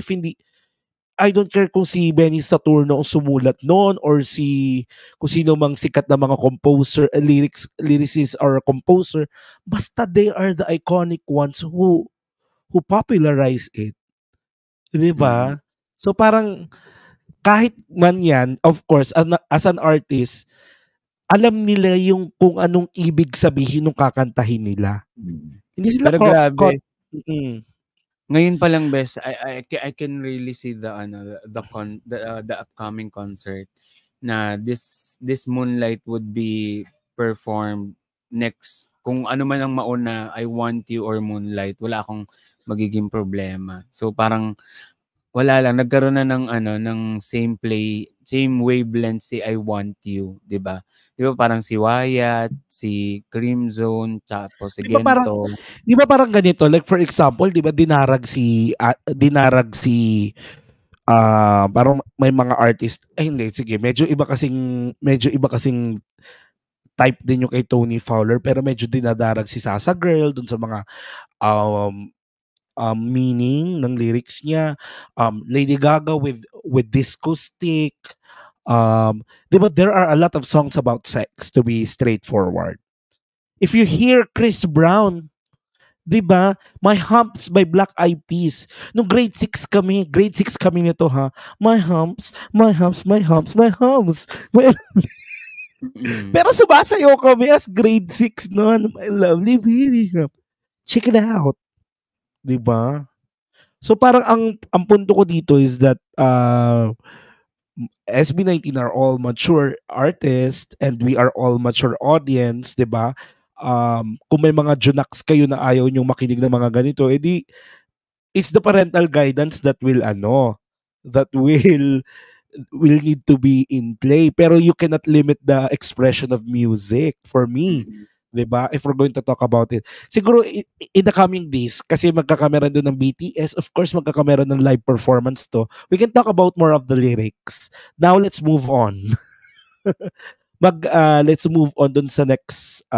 kung si Benny Saturno ang sumulat noon or kung sino mang sikat na mga composer, lyricist or composer. Basta they are the iconic ones who popularize it. Diba? So parang kahit man yan, of course, as an artist, alam nila yung kung anong ibig sabihin nung kakantahin nila. Hindi sila grabe. Ngayon pa lang, Bes, I can really see the upcoming concert na this Moonlight would be performed next. Kung ano man ang mauna, I Want You or Moonlight, wala akong magiging problema. So parang wala lang, nagkaroon na ng same wavelength si I Want You, 'di ba? 'Di ba parang si Wyatt, si Cream Zone, tapos si Gento. Di ba parang ganito, like for example, di ba dinarag si parang may mga artist, hindi, sige, medyo iba kasing type din yung kay Tony Fowler, pero medyo dinadarag si Sasa Girl dun sa mga meaning ng lyrics niya. Lady Gaga with Disco Stick, Diba, there are a lot of songs about sex, to be straightforward. If you hear Chris Brown, diba, My Humps by Black Eyed Peas. Nung grade 6 kami nito ha. My humps, my humps, my humps, my humps. Pero sumasayaw kami as grade 6 noon. My lovely baby. Check it out. Diba? So parang ang punto ko dito is that SB19 are all mature artists and we are all mature audience, 'di ba? Kung may mga junaks kayo na ayaw nyong makinig ng mga ganito, edi it's the parental guidance that will need to be in play. Pero you cannot limit the expression of music for me. 'Di ba? If we're going to talk about it. Siguro in the coming days, kasi magkakamera doon ng BTS, of course magkakamera ng live performance to. We can talk about more of the lyrics. Now let's move on. Let's move on dun sa next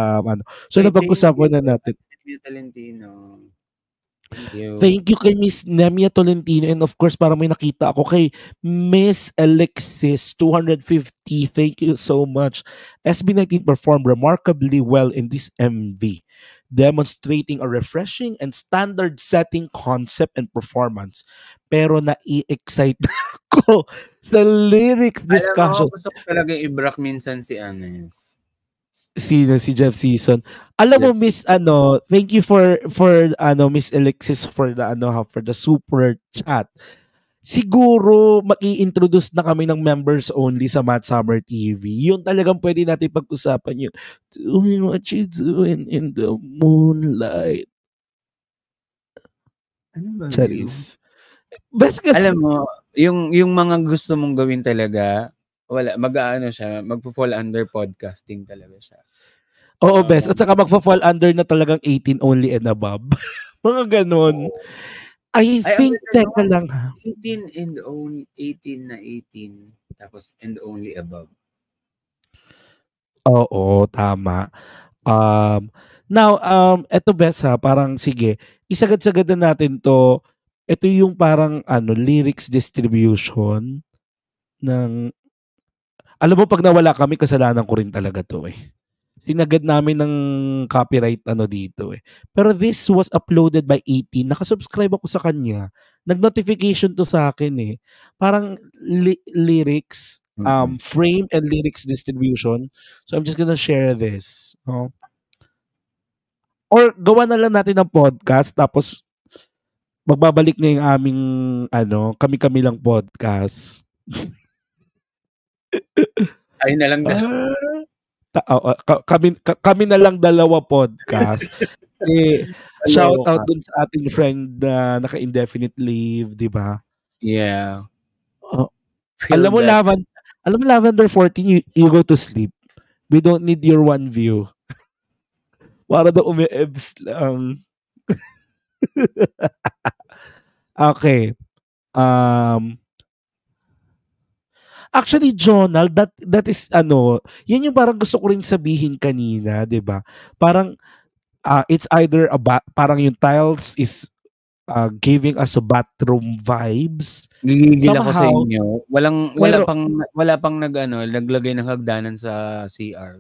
So napag-usapan na natin. Tolentino. Thank you kay Miss Nemia Tolentino, and of course parang may nakita ako kay Miss Alexis 250. Thank you so much. SB19 performed remarkably well in this MV, demonstrating a refreshing and standard-setting concept and performance. Pero nai-excite ako sa lyrics discussion. Alam mo, gusto ko talaga i-brack minsan si Anes. Si Jeff Season. Alam mo, Miss thank you for Miss Alexis for the super chat. Siguro maki-introduce na kami ng members only sa Mad Summer TV. Yun talagang pwede natin pag-usapan yung doing what you doing in the moonlight. Ano ba? Charis. Best kasi, alam mo, yung mga gusto mong gawin talaga, wala, siya, magpo-fall under podcasting talaga siya. Oo, best. At saka magpo-fall under na talagang 18 only and above. Mga ganon. I think, teka lang ha. 18 and only, 18 na 18, tapos and only above. Oo, tama. Now, eto best ha, parang sige, isagad-sagad na natin to. Ito yung parang lyrics distribution ng, alam mo, pag nawala kami, kasalanan ko rin talaga to eh. Sinagad namin ng copyright dito eh. Pero this was uploaded by 18. Nakasubscribe ako sa kanya. Nag-notification to sa akin eh. Parang lyrics, frame and lyrics distribution. So I'm just gonna share this. Or gawa na lang natin ng podcast, tapos magbabalik na yung aming kami-kami lang podcast. Ay na lang kami na lang dalawa podcast. Shout out dun sa ating friend na naka-indefinite leave, di ba? Yeah. Alam mo, Lavender 14, you go to sleep. We don't need your one view. Para daw umi-ebs lang. Okay. Actually, Jonal, that is yan yung parang gusto ko rin sabihin kanina, 'di ba? Parang it's either parang yung tiles is giving us a bathroom vibes. Gigigil ako sa inyo. Wala pang naglagay ng hagdanan sa CR.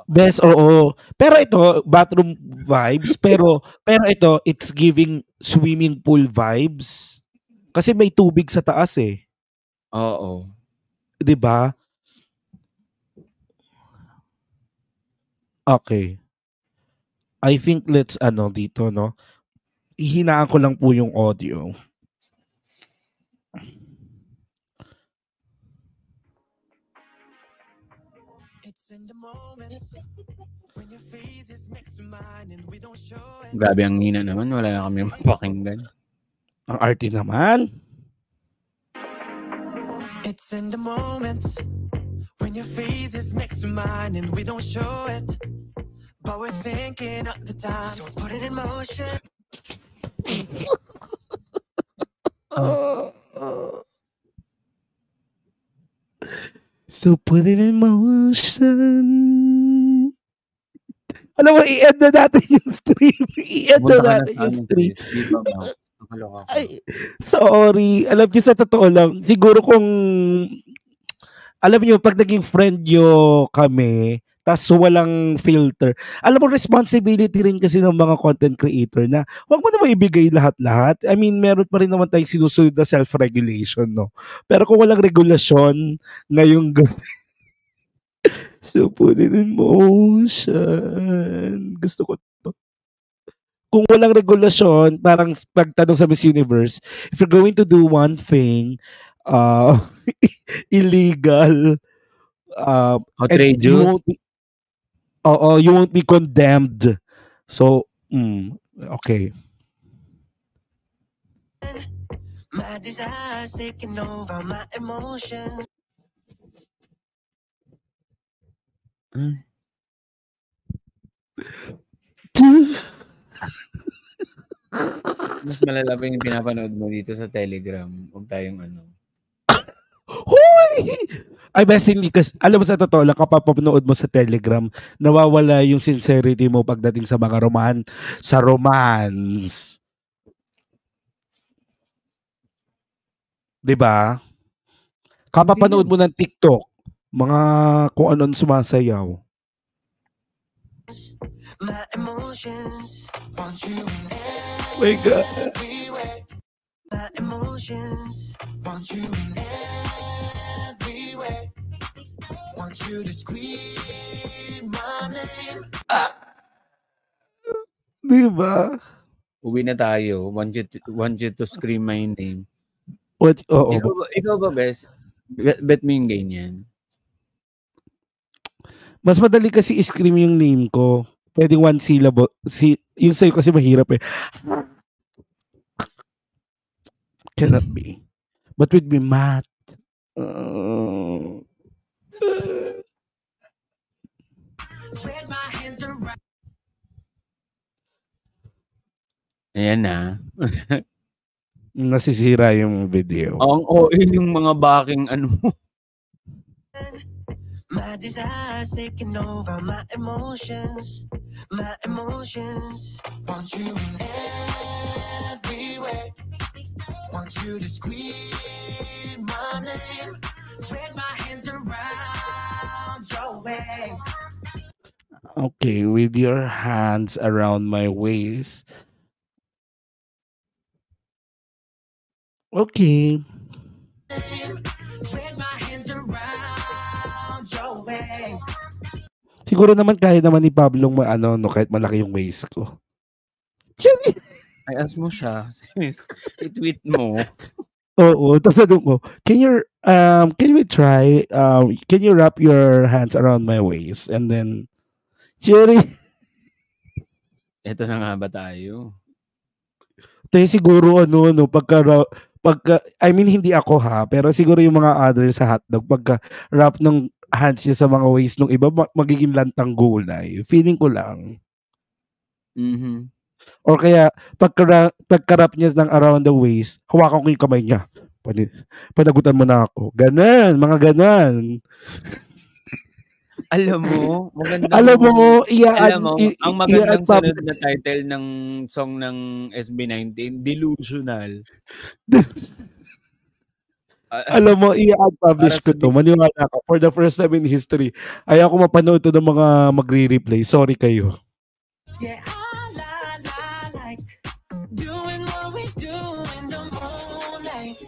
Best, oo. Pero ito, bathroom vibes, pero ito, it's giving swimming pool vibes. Kasi may tubig sa taas eh. Oo. 'Di ba? Okay. I think let's dito, no? Ihinaan ko lang po yung audio. Grabe ang hina naman. Wala na kami mapakinggan. Ang arty naman. It's in the moments when your face is next to mine and we don't show it, but we're thinking of the time, so put it in motion. So put it in motion. Alam mo, i-end na natin yung stream. Ay, sorry. Alam niyo, sa totoo lang, siguro kung alam niyo, pag naging friend nyo kami, tas walang filter, alam mo, responsibility rin kasi ng mga content creator na wag mo naman ibigay lahat-lahat. I mean, meron pa rin naman tayong sinusunod na self-regulation, no? Pero kung walang regulasyon ngayong gabi, so put it in motion. Gusto ko to. Kung walang regulasyon, parang pagtanong sa Miss Universe, if you're going to do one thing, uh, illegal, and you Outrageous. won't be, you won't be condemned. So, okay. My desires taking over my emotions. Mas malala pa yung pinapanood mo dito sa Telegram. Huwag tayong ano. Hoy! Ay, best hindi kasi, alam mo sa totoo lang, kapag papanood mo sa Telegram, nawawala yung sincerity mo pagdating sa mga romance. Diba? Kapapanood mo ng TikTok, mga kung anong sumasayaw. My emotions want you in My God. everywhere. My emotions want you in everywhere. Want you to scream my name. Diba? Uwi na tayo. Want you to scream my name. What? Oo. Ikaw ba, Bes? Bet mo yung ganyan. Mas madali kasi i-scream yung name ko. Pwedeng one syllable. Yung sa'yo kasi mahirap eh. Cannot be. But with me, Matt. Ayan na. Nasisira yung video. Ang yung mga backing ano mo. My desires taking over my emotions. My emotions want you in everywhere. Want you to scream my name. With my hands around your waist. Okay, with your hands around my waist. Okay. With my hands around your waist. Siguro naman kaya naman ni Pablo no, kahit malaki yung waist ko. Ay, ask mo siya. I-tweet mo. Oo, tatanong ko, can we try, can you wrap your hands around my waist? And then, Jerry, Ito na nga ba tayo? tayo siguro, I mean, hindi ako ha, pero siguro yung mga others sa hotdog, pagka wrap ng hands niya sa mga waist ng iba, magiging lantang gulay. Feeling ko lang. Mhm. Or kaya, pagka-wrap niya ng around the waist, hawakan ko yung kamay niya. Panagutan mo na ako. Ganon, mga ganon. Alam mo, magandang... Alam mo, ang magandang sunod na title ng song ng SB19, Delusional. Alam mo, i-publish ko to. Maniwala ka. For the first time in history, ayaw ko mapanood to ng mga magre-replay. Sorry kayo. Yeah, I like doing what we do in the moonlight.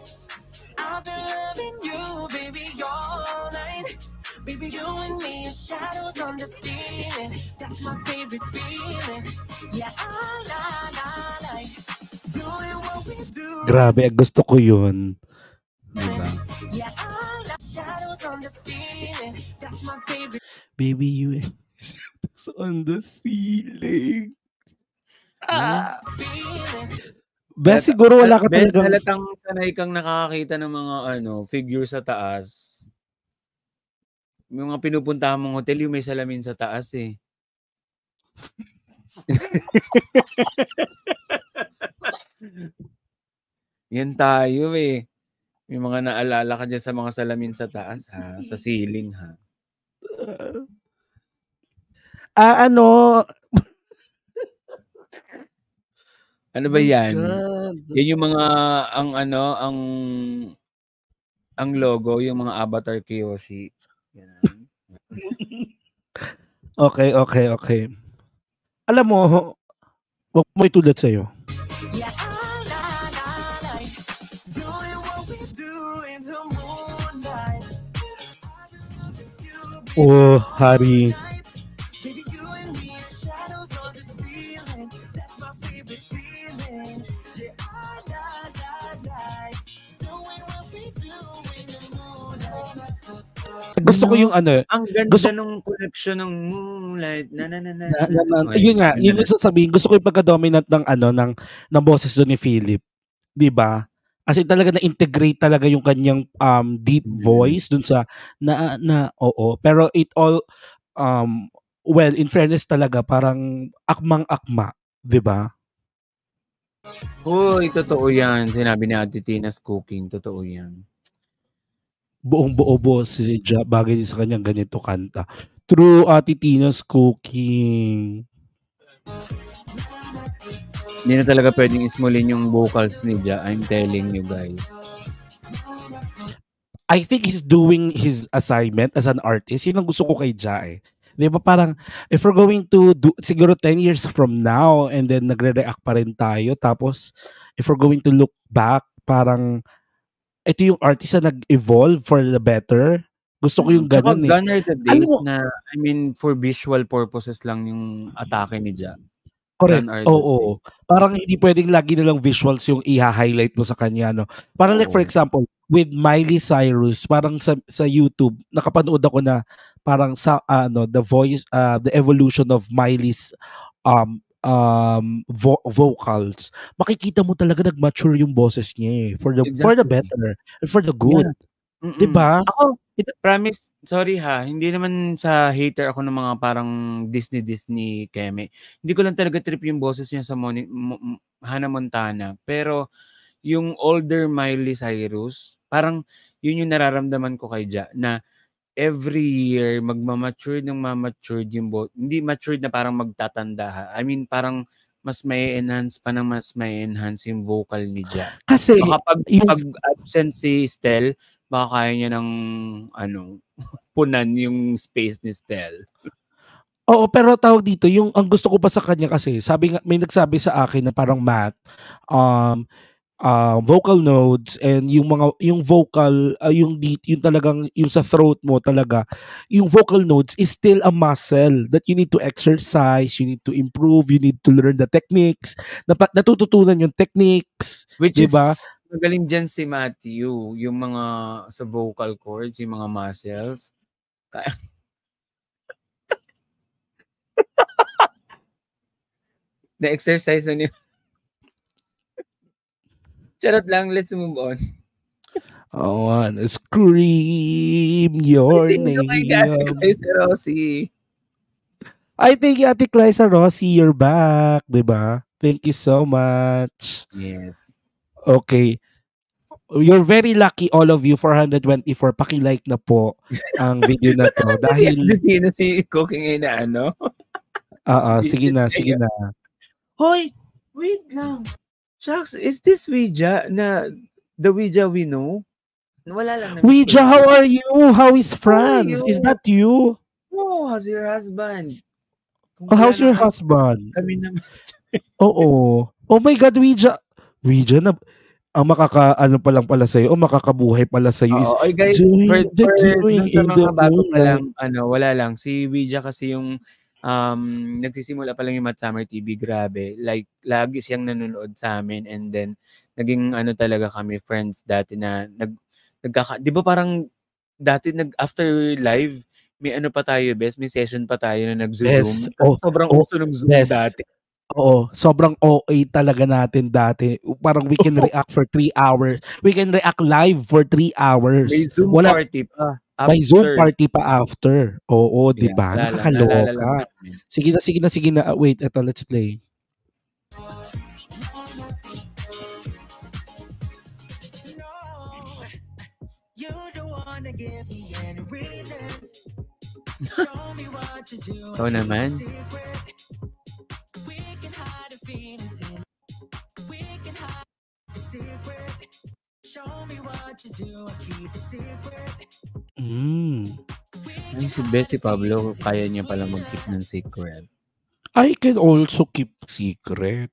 I've been loving you, baby, all night. Baby, you and me are shadows on the ceiling. That's my favorite feeling. Yeah, I like doing what we do. Grabe, gusto ko yun. Diba? Yeah, I like shadows on the ceiling. That's my favorite. Baby, you and shadows on the ceiling. Bes, siguro wala ka talagang... Halatang sanay kang nakakakita ng mga figure sa taas. Yung mga pinupuntahan mong hotel, yung may salamin sa taas eh. Yan tayo eh. May mga naalala ka dyan sa mga salamin sa taas ha, sa ceiling ha. Ano ba yan? God. Yan yung mga, ang ang logo, yung mga avatar Kiyoshi. Yan. Okay. Alam mo, wag mo itulad sa'yo. Yeah, I doing what we do in the moonlight. Oh, Hari. Baby, you and me are shadows on the ceiling. That's my favorite feeling. Yeah, I doing what we do in the moonlight. Gusto ko yung ano, Ang ganda gusto nung connection ng moonlight. yun nga, yun yung sasabihin. Gusto ko yung pagka-dominant ng ano ng boses doon ni Philip, 'di ba? As in talaga na-integrate talaga yung kanyang deep voice dun sa oo, pero it all well, in fairness talaga parang akmang-akma, 'di ba? Uy, totoo yan. Sinabi ni Ate Tina's Cooking. Totoo yan. Buong-buo si Ja, bagay din sa kanyang ganito kanta. True, Ate Tina's Cooking. Hindi na talaga pwedeng ismulin yung vocals ni Ja. I'm telling you guys. I think he's doing his assignment as an artist. Yun ang gusto ko kay Ja eh. Di ba parang, if we're going to do, siguro 10 years from now, and then nagre-react pa rin tayo, tapos, if we're going to look back, parang, ito yung artist na nag-evolve for the better. Gusto ko yung ganun eh. Gone are the days na, I mean, for visual purposes lang yung atake ni Ja. Correct. Oo. Parang hindi pwedeng lagi na lang visuals yung i-highlight mo sa kanya, no? Parang like for example, with Miley Cyrus, parang sa YouTube, nakapanood ako na parang sa the voice, the evolution of Miley's vocals. Makikita mo talaga nag-mature yung boses niya eh, for the better and for the good. Yeah. 'Di ba? Ako, promise, sorry ha, hindi naman sa hater ako ng mga parang Disney Keme. Hindi ko lang talaga trip yung boses niya sa Hannah Montana. Pero yung older Miley Cyrus, parang yun yung nararamdaman ko kay Ja, na every year magmamature yung hindi matured na parang magtatanda ha. I mean parang mas may enhance yung vocal ni Ja. Kasi pag absent si Stell, baka kaya niya ng punan yung space ni Stell. Oo, pero tawag dito, yung ang gusto ko pa sa kanya kasi, may nagsabi sa akin na parang Matt, vocal nodes and yung vocal, yung talagang yung sa throat mo talaga, yung vocal nodes is still a muscle that you need to exercise, you need to improve, you need to learn the techniques, natututunan yung techniques, which diba? Is magaling dyan si Matthew, yung mga sa vocal cords, yung mga muscles. Na-exercise na niya. Charot lang, let's move on. I wanna scream your name. I think Ate Clysa Rossi, you're back, diba? Thank you so much. Yes. Okay. You're very lucky, all of you, 424. Paki-like na po ang video na to. Dahil... Hindi na si Cooking ay na sige na. Hoy, wait lang. Shucks, is this Ouija na the Ouija we know? Wala lang. Ouija, how are you? How is France? Is that you? Oh, how's your husband? How's your husband? Kami naman. Oo. Oh my God, Ouija na ang makakaano pa lang pala sa'yo, o makakabuhay pala sa'yo is guys, for sa mga bago pa lang, wala lang. Si Ouija kasi yung nagsisimula pa lang yung Mat Summer TV, grabe. Like, lagi siyang nanonood sa amin and then, naging talaga kami friends dati na, di ba parang, dati after live, may pa tayo, may session pa tayo na nag-zoom. Yes. Sobrang uso ng Zoom dati. Oo, sobrang OA talaga natin dati. Parang we can react for 3 hours. We can react live for 3 hours. May Zoom party pa. May Zoom party pa after. Oo, di ba? Nakakaloka. Sige na. Wait, eto, let's play. You don't wanna give me any reasons. Show me what you do. Oo naman. Ay, si Bessie Pablo, kaya niya pala mag-keep ng secret. I can also keep secret.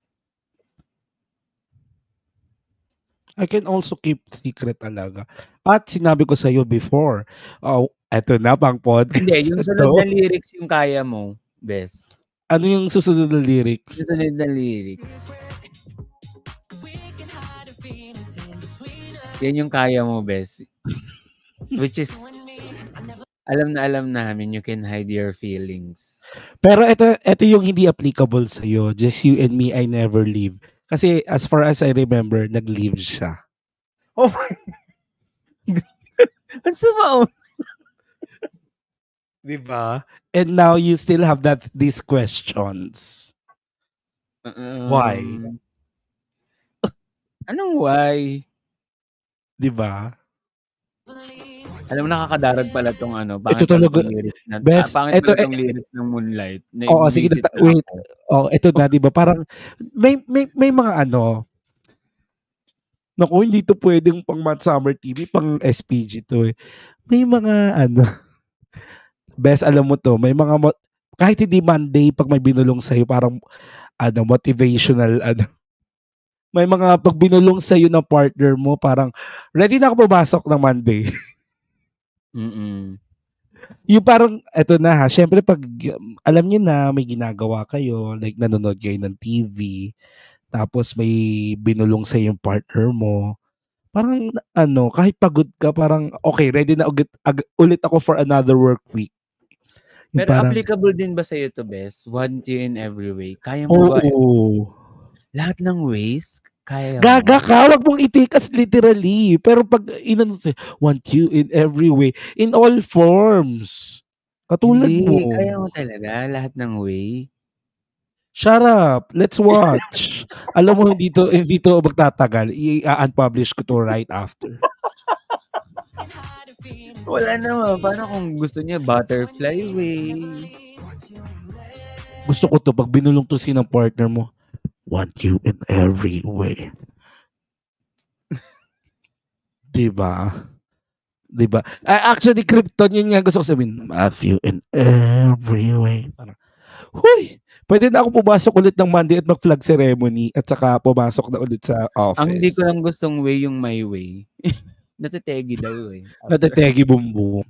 I can also keep secret talaga. At sinabi ko sa'yo before, eto na pang podcast Hindi, yung na sunod to. na lyrics yung kaya mo, Bes. Ano yung susunod na lyrics? Yung sunod na lyrics. Yan yung kaya mo, Bes. Which is, alam namin, you can hide your feelings. Pero ito yung hindi applicable sa'yo. Just you and me, I never leave. Kasi as far as I remember, nag-leave siya. Oh my Ang sama, oh. Diba? And now you still have these questions. Why? Anong why? Diba? Alam mo, nakakadarag pala tong ano. Ito talaga, best. Pangit pala tong lyrics ng Moonlight. Oo, sige, wait. Ito na, diba? Parang, may mga ano, naku, hindi to pwedeng pang Mad Summer TV, pang SPG to eh. May mga ano, best, alam mo to, may mga, kahit hindi Monday, pag may binulong sa'yo, parang, ano, motivational, ano, may mga pag binulong sa'yo ng partner mo, parang, ready na ako pumasok ng Monday. Yung parang, eto na ha, syempre pag, alam niyo na, may ginagawa kayo, like nanonood kayo ng TV, tapos may binulong sa'yo yung partner mo, parang, ano, kahit pagod ka, parang, okay, ready na ulit ako for another work week. Pero parang, applicable din ba sa'yo to, Bes? Want you in every way? Kaya mo ba? Lahat ng ways? Kaya mo? Gaga ka, wag mong itikas literally. Pero pag want you in every way, in all forms. Katulad hindi, mo. Kaya mo talaga lahat ng way. Shut up. Let's watch. Alam mo, hindi to magtatagal. I-unpublish ko to right after. Wala naman. Paano kung gusto niya butterfly way? Gusto ko to, pag binulong to ng partner mo, want you in every way. Diba? Diba? Actually, Krypton, yun nga gusto ko sabihin, want you in every way. Parang, huy! Pwede na ako pumasok ulit ng Monday at mag-flag ceremony at saka pumasok na ulit sa office. Ang hindi ko lang gustong way yung my way. Natetegi daw eh. Natetegi bumbu.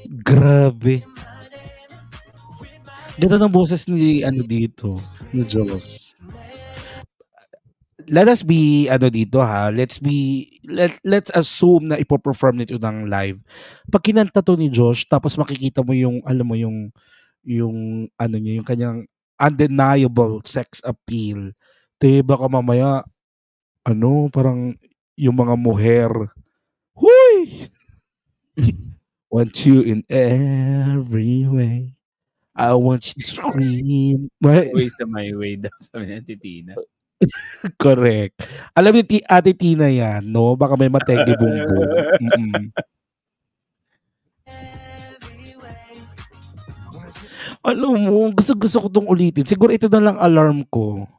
Grabe. Ganda ng boses ni ano dito, ni Joss. Let us be ano dito ha. Let's assume na ipo-perform nito ng live. Pag kinanta to ni Josh, tapos makikita mo yung alam mo yung ano niya, yung kanyang undeniable sex appeal. Baka mamaya ano, parang yung mga mujer, huy! Want you in every way. I want you to scream. Always my way daw, sabi ni Ate Tina. Correct. Alam ni Ate Tina yan, no? Baka may mategi bumbong. Alam mo, gusto ko itong ulitin. Siguro ito na lang alarm ko.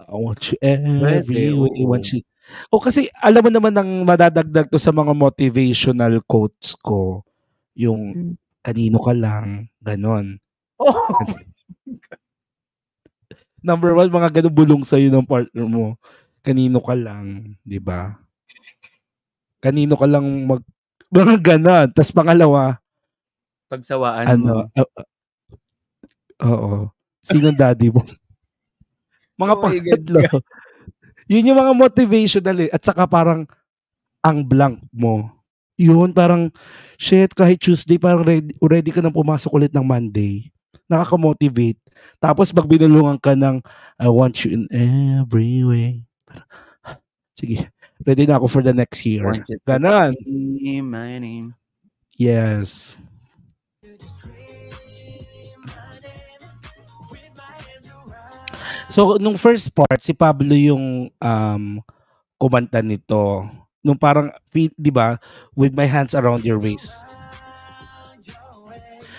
I want you every way. Want you. Kasi alam mo naman nang madadagdag to sa mga motivational quotes ko. Yung kanino ka lang, ganon. Number 1, mga ganun bulong sa'yo ng partner mo. Kanino ka lang, di ba? Kanino ka lang mga ganon. Tapos pangalawa, pagsawaan mo. Oo. Sinong daddy mo? Mga pangatlo. Yun yung mga motivational eh. At saka parang ang blank mo. Yun, parang shit, kahit Tuesday, parang ready ka nang pumasok ulit ng Monday. Nakaka-motivate. Tapos pag binulungan ka ng I want you in every way. Sige, ready na ako for the next year. Ganon. My name. Yes. So, nung first part, si Pablo yung kumanta nito. Nung parang, di ba, with my hands around your waist.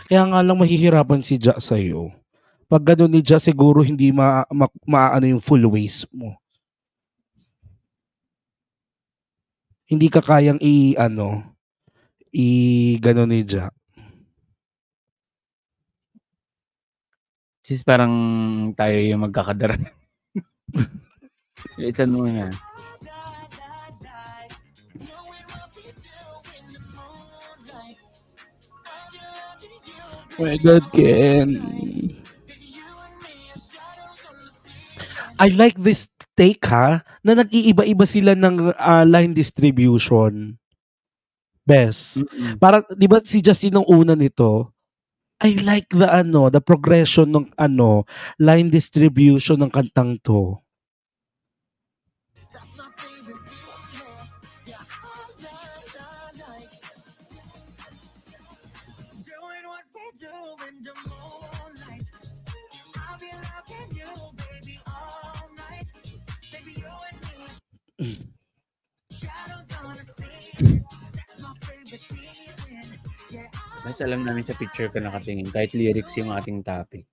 Kaya nga lang mahihirapan si Ja sa'yo. Pag gano'n ni Ja, siguro hindi maano yung full waist mo. Hindi ka kayang gano'n ni Ja. Sis, parang tayo yung magkakadara. Isan mo na. My God, Ken. I like this take na nag-iiba-iba sila ng line distribution. Best. Mm-mm. Parang, di ba si Justin nung una nito, I like the progression ng line distribution ng kantang to. Mas alam namin sa picture ka nakatingin, kahit lyrics yung ating topic.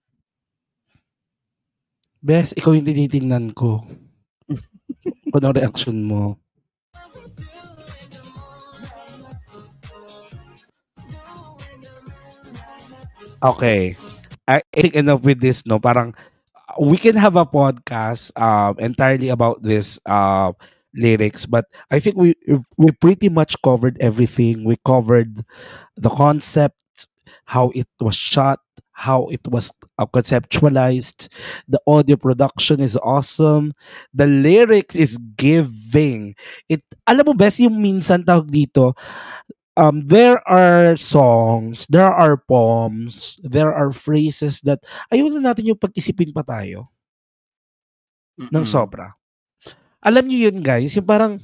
Best, ikaw yung tinitingnan ko. Ano reaction mo? Okay. I think enough with this, no? Parang we can have a podcast entirely about this lyrics, but I think we pretty much covered everything. We covered the concept, how it was shot, how it was conceptualized. The audio production is awesome. The lyrics is giving. Alam mo best yung minsan tawag dito, there are songs, there are poems, there are phrases that ayaw na natin yung pag-isipin pa tayo ng sobra. Alam niyo yun guys, yung parang,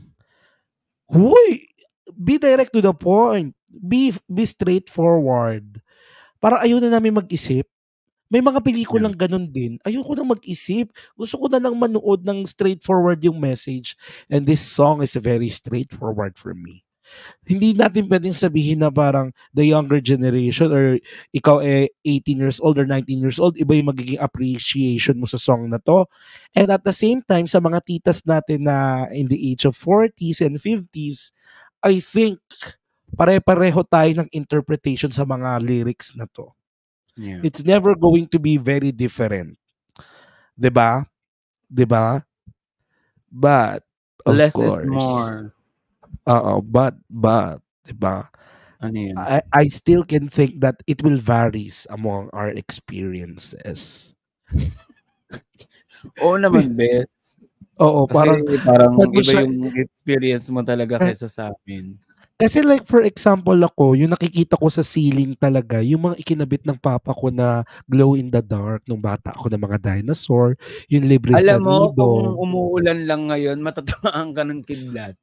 huy, be direct to the point. Be straightforward. Parang ayaw na namin mag-isip. May mga pelikulang ganun din. Ayoko nang mag-isip. Gusto ko na lang manood ng straightforward yung message. And this song is very straightforward for me. Hindi natin pwedeng sabihin na parang the younger generation or ikaw 18 years old or 19 years old, iba yung magiging appreciation mo sa song na to. And at the same time, sa mga titas natin na in the age of 40s and 50s, I think pare-pareho tayo ng interpretation sa mga lyrics na to. Yeah. It's never going to be very different. 'Di ba? 'Di ba? But of less course, is more. but 'di ba? Ano yun? I still can think that it will varies among our experiences. Oo naman, best. Oo, Kasi parang pag mo iba siya- yung experience mo talaga kaysa sa amin. Kasi like for example ako, yung nakikita ko sa ceiling talaga, yung mga ikinabit ng papa ko na glow in the dark nung bata ako ng mga dinosaur, yung libre sa Alam mo, nido. kung umuulan lang ngayon, matatamaan ka ng kidlat.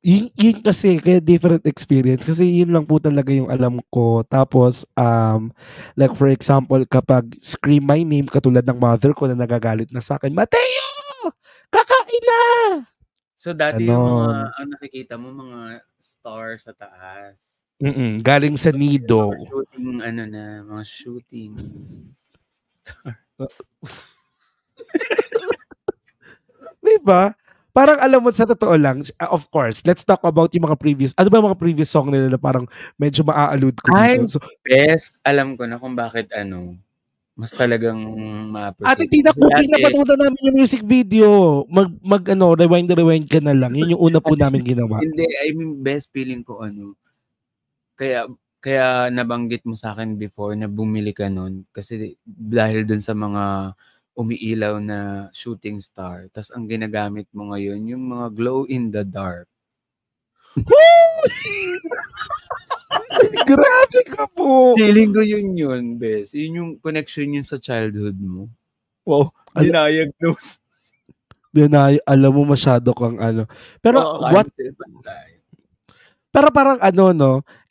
Yun kasi, kaya different experience. Kasi yun lang po talaga yung alam ko. Tapos, like for example, kapag scream my name, katulad ng mother ko na nagagalit na sa akin, Mateo! Kakain na! So, dati yung mga, Ganon. ang nakikita mo, mga stars sa taas. Galing sa nido. Mga shooting, mga shooting star. Diba? Parang alam mo, sa totoo lang, of course, let's talk about yung mga previous, ano ba yung mga previous song nila na parang medyo maa-allude ko dito. So, best, alam ko na kung bakit mas talagang ma-appreciate. Ate Tina, kung pinapanood na namin yung music video, rewind ka na lang. Yun yung una po namin ginawa. Hindi, I mean, best feeling ko kaya nabanggit mo sa akin before na bumili ka nun kasi dahil dun sa mga umiilaw na shooting star. Tas ang ginagamit mo ngayon, yung mga glow in the dark. Grabe ka po! Feeling ko yun, bes. Yun yung connection yun sa childhood mo. Wow, dinayag-nose. Alam mo, masyado kang Pero Pero parang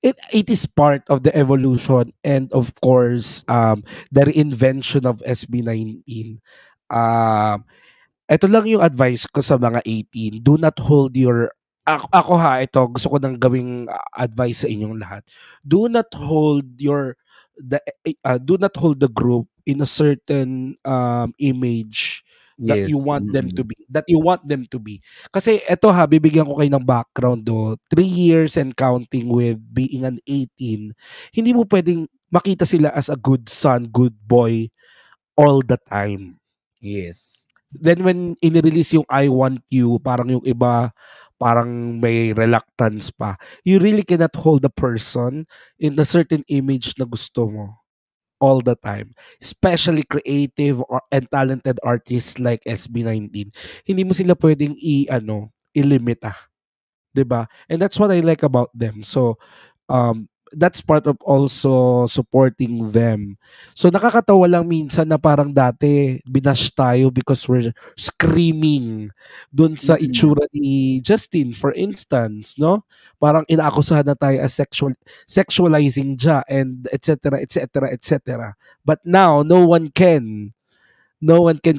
it is part of the evolution and of course, the reinvention of SB19. Ito lang yung advice ko sa mga 18. Do not hold your ako ito gusto ko nang gawing advice sa inyong lahat. Do not hold the group in a certain image that you Yes. want them to be. That you want them to be. Kasi eto ha, bibigyan ko kayo ng background do. 3 years and counting with being an 18, hindi mo pwedeng makita sila as a good son, good boy all the time. Yes. Then when inirelease yung I Want You, parang yung iba, parang may reluctance pa. You really cannot hold a person in a certain image na gusto mo all the time. Especially creative and talented artists like SB19. Hindi mo sila pwedeng ilimita. 'Di ba? And that's what I like about them. So, that's part of also supporting them. So nakakatawa lang minsan na parang dati binash tayo because we're screaming dun sa Mm. itsura ni Justin, for instance, no? Parang inaakusahan na tayo as sexualizing ja and etc etc etc. But now no one can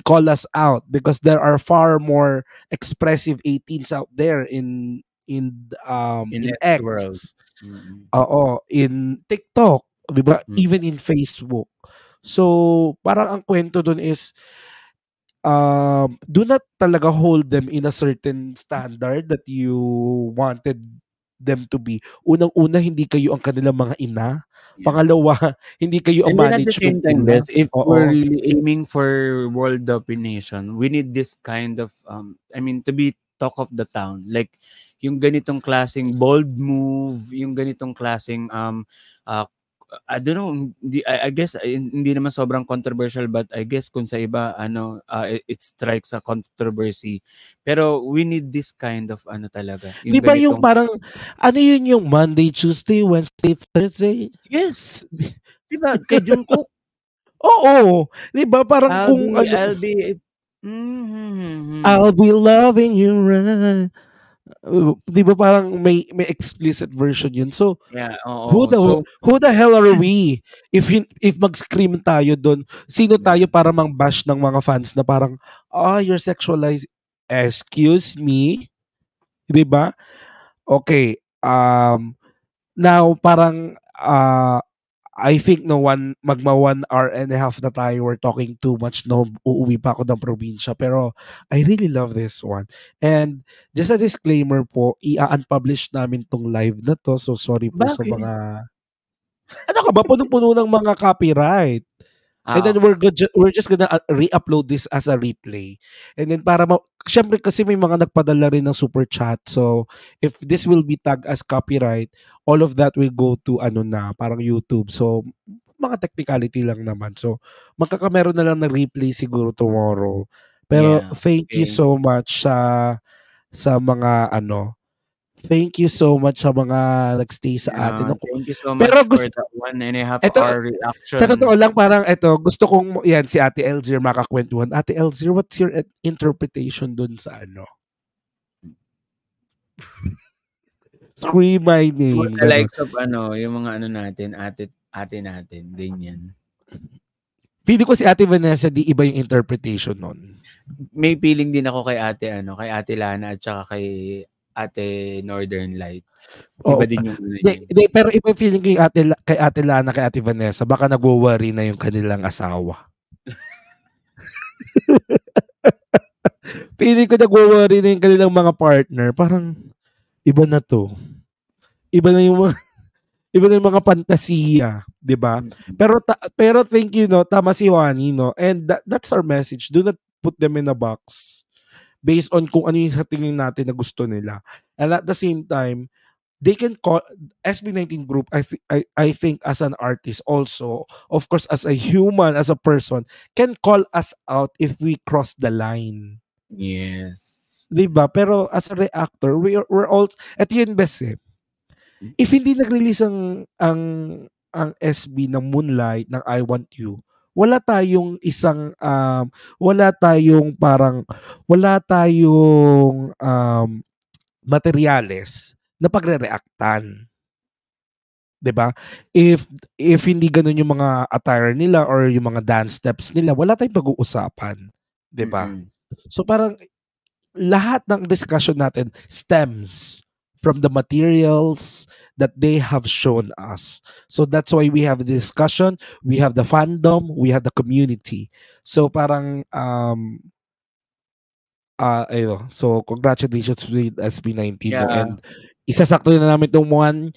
call us out because there are far more expressive 18s out there In in X world. X. Mm. Oo, in TikTok, 'di ba? Mm. Even in Facebook. So, parang ang kwento dun is do not talaga hold them in a certain standard that you wanted them to be. Unang-una, hindi kayo ang kanilang mga ina. Yeah. Pangalawa, hindi kayo ang And then at the management same time, nila. guys, if we're Oo. really aiming for world domination, we need this kind of, to be talk of the town. Like, yung ganitong klaseng bold move, yung ganitong klaseng, I don't know, I guess, hindi naman sobrang controversial, but I guess kung sa iba, it strikes a controversy. Pero we need this kind of, talaga, Di yung ba yung ganitong, parang, ano yun yung Monday, Tuesday, Wednesday, Thursday? yes, diba, kay Jungkook, Oo. Di ba parang kung ano, I'll be, mm-hmm. I'll be loving you right. Di ba parang may explicit version yun. So, Yeah, who oo. the So, who the hell are we if mag-scream tayo doon? Sino tayo para mang-bash ng mga fans na parang you're sexualized? Excuse me, 'di ba? Okay. Now parang I think magma 1 hour and a half na tayo, we're talking too much, no, uuwi pa ako ng probinsya, pero I really love this one. And just a disclaimer po, i-unpublish namin tong live na to, so sorry po sa bakit? mga, ano ka ba, punong-puno ng mga copyright. And then Okay. we're just gonna re-upload this as a replay. And then syempre kasi may mga nagpadala rin ng super chat. So if this will be tagged as copyright, all of that will go to parang YouTube. So mga technicality lang naman. So magkakameron na lang ng replay siguro tomorrow. Pero Yeah. thank you Okay. so much sa mga thank you so much sa mga nagstay sa atin. Thank you so Pero much for gusto, that 1.5 eto, hour sa reaction. totoo lang, parang gusto kong, yan, si Ate Elzir makakwentuhan. Ate Elzir, what's your interpretation dun sa Scream my name, The gano'n. likes of yung mga natin, ate natin, ganyan. Feeling ko si Ate Vanessa, di iba yung interpretation nun. May feeling din ako kay Ate Lana at saka kay Ate Northern Lights. Iba Oo. din yung Pero iba yung feeling ko yung kay Ate Lana, kay Ate Vanessa, baka nagwo-worry na yung kanilang asawa. Feeling ko nagwo-worry na yung kanilang mga partner. Parang, iba na to. Iba na yung mga fantasiya, 'di ba? Pero thank you, no, tama si Juani, no. And that's our message. Do not put them in a box based on kung ano yung sa tingin natin na gusto nila. And at the same time, they can call SB19 group, I think as an artist also, of course as a human, as a person, can call us out if we cross the line. Yes. 'Di ba? Pero as a reactor, we're all, at yun best if hindi nag-release ang SB ng Moonlight, ng I Want You, wala tayong materyales na pagre-reactan. 'Di ba? If hindi ganoon yung mga attire nila or yung mga dance steps nila, wala tayong pag-uusapan, 'di ba? So parang lahat ng discussion natin stems from the materials that they have shown us. So that's why we have the discussion, we have the fandom, we have the community. So parang Ayun. So, congratulations with SB19, no? Yeah. And isasakto na namin itong 1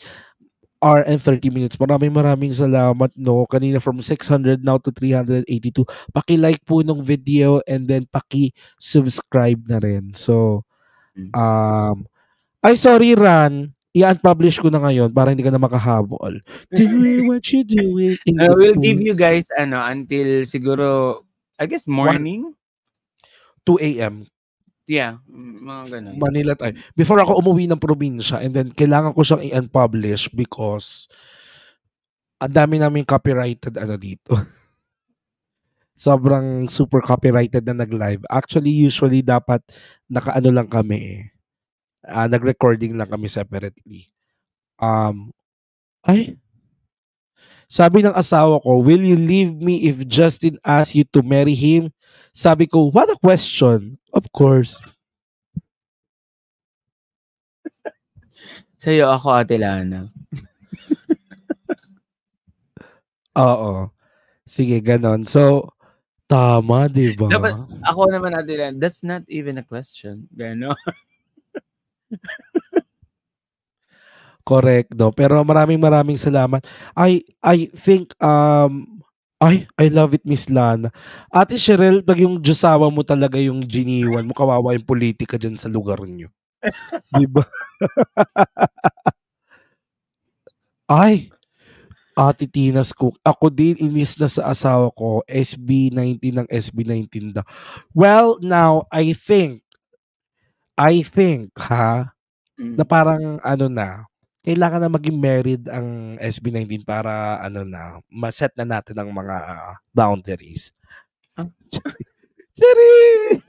hour and 30 minutes. Maraming salamat, no? Kanina from 600 now to 382. Paki-like po nung video and then paki-subscribe na rin. So, sorry, Ran. I-unpublish ko na ngayon para hindi ka na makahabol. Do what you do in the We'll give you guys until siguro, I guess, morning. 2 a.m. Yeah, mga ganun. Manila time. Before ako umuwi ng probinsya and then kailangan ko siyang i-unpublish because ang dami namin copyrighted dito. Sobrang super copyrighted na nag-live. Actually, usually dapat nakaano lang kami. Nag-recording lang kami separately. Sabi ng asawa ko, will you leave me if Justin asks you to marry him? Sabi ko, what a question. Of course. Sa'yo ako, Ate Lana. Oo. Sige, ganon. So, tama, di ba? Dapat, ako naman, Ate Lana, that's not even a question. Gano? Correct, no? Pero maraming salamat. I think, I love it, Miss Lana. Ate Cheryl, pag yung Diyosawa mo talaga yung giniwan mo, kawawa yung politika dyan sa lugar nyo. Diba? Ate Tina's Cook. Ako din, inis na sa asawa ko, SB19 ng SB19 daw. Well, now, I think, na parang, kailangan na maging married ang SB19 para, ma-set na natin ang mga boundaries. Sorry!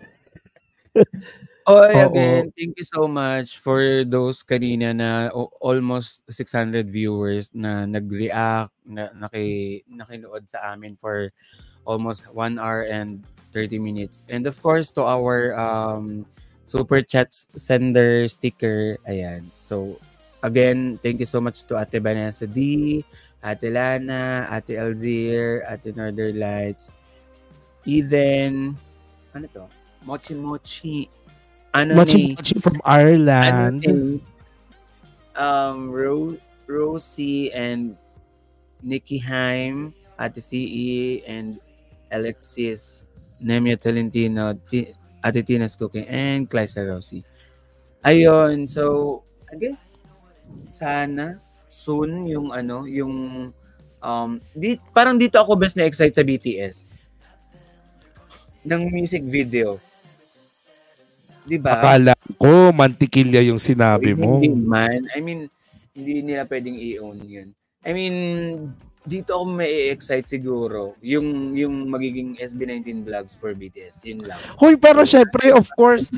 Again, thank you so much for those kanina na almost 600 viewers na nag-react, na nakinood sa amin for almost 1 hour and 30 minutes. And of course, to our super chats sender sticker, ayan. So, again, thank you so much to Ate Vanessa D, Ate Lana, Ate Alzir, Ate Northern Lights, Eden, Mochi Mochi from Ireland. Rosie and Nikki Haim, Ate CE, and Alexis, Nemia Tolentino, Ate Tina's Cooking, and Clysa Rosie. Ayun, so, I guess, sana, soon, parang dito ako best na-excite sa BTS. Ng music video. Diba? Akala ko, mantikilya yung sinabi mo. Hindi man. I mean, hindi nila pwedeng i-own yun. I mean, dito ako may excite siguro yung magiging SB19 vlogs for BTS. Yun lang. Hoy, pero syempre, of course,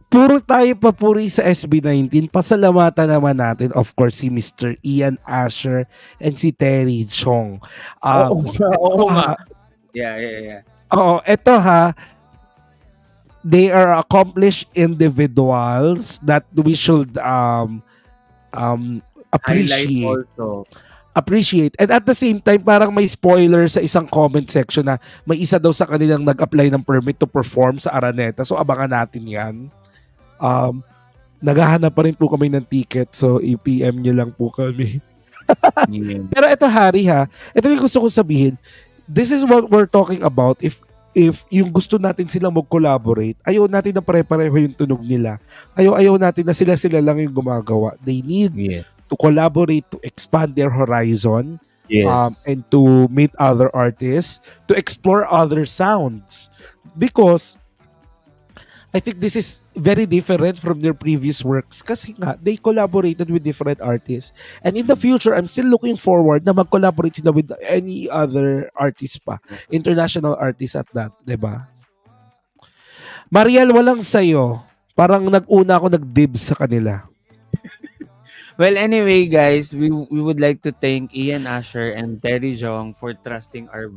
puro tayo papuri sa SB19. Pasalamatan naman natin, of course, si Mr. Ian Asher and si Terry Chong. Oo nga. Yeah. Oo, eto they are accomplished individuals that we should appreciate. Also. Appreciate. And at the same time, parang may spoiler sa isang comment section na may isa daw sa kanilang nag-apply ng permit to perform sa Araneta. So, abangan natin yan. Naghahanap pa rin po kami ng ticket. So, i-PM nyo lang po kami. Pero ito, Harry, ito yung gusto ko sabihin. This is what we're talking about. If yung gusto natin silang mag-collaborate, ayaw natin na pare-pareho yung tunog nila. Ayaw natin na sila lang yung gumagawa. They need to collaborate to expand their horizon, and to meet other artists, to explore other sounds. Because I think this is very different from their previous works kasi nga, they collaborated with different artists. And in the future, I'm still looking forward na mag-collaborate sila with any other artist pa. International artists at that, diba? Mariel, walang sayo. Parang nag-una ako nag-dibs sa kanila. Well, anyway, guys, we would like to thank Ian Asher and Terry Jong for trusting our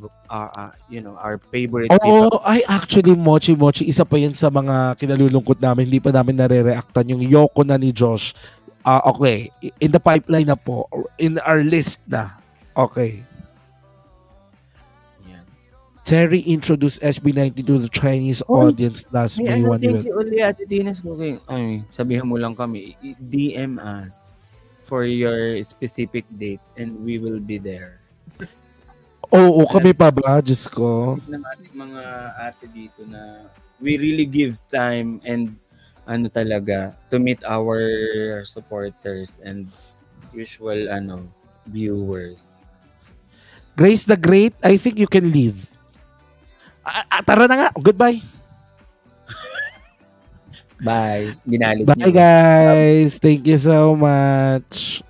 favorite people. Actually, Mochi, isa pa yan sa mga kinalulungkot namin. Hindi pa namin nare-reactan yung Yoko na ni Josh. Okay, in the pipeline na po. In our list na. Okay. Yeah. Terry introduced SB19 to the Chinese audience last May 1 thank you ulit, Ate Dinas. Sabihan mo lang kami, DM us for your specific date and we will be there. Oo, kami pa ba? Diyos ko. Ng ating mga ate dito na we really give time and talaga to meet our supporters and usual viewers. Grace the Great, I think you can leave. Tara na nga. Goodbye. Bye. Binalig Bye, guys. Thank you so much.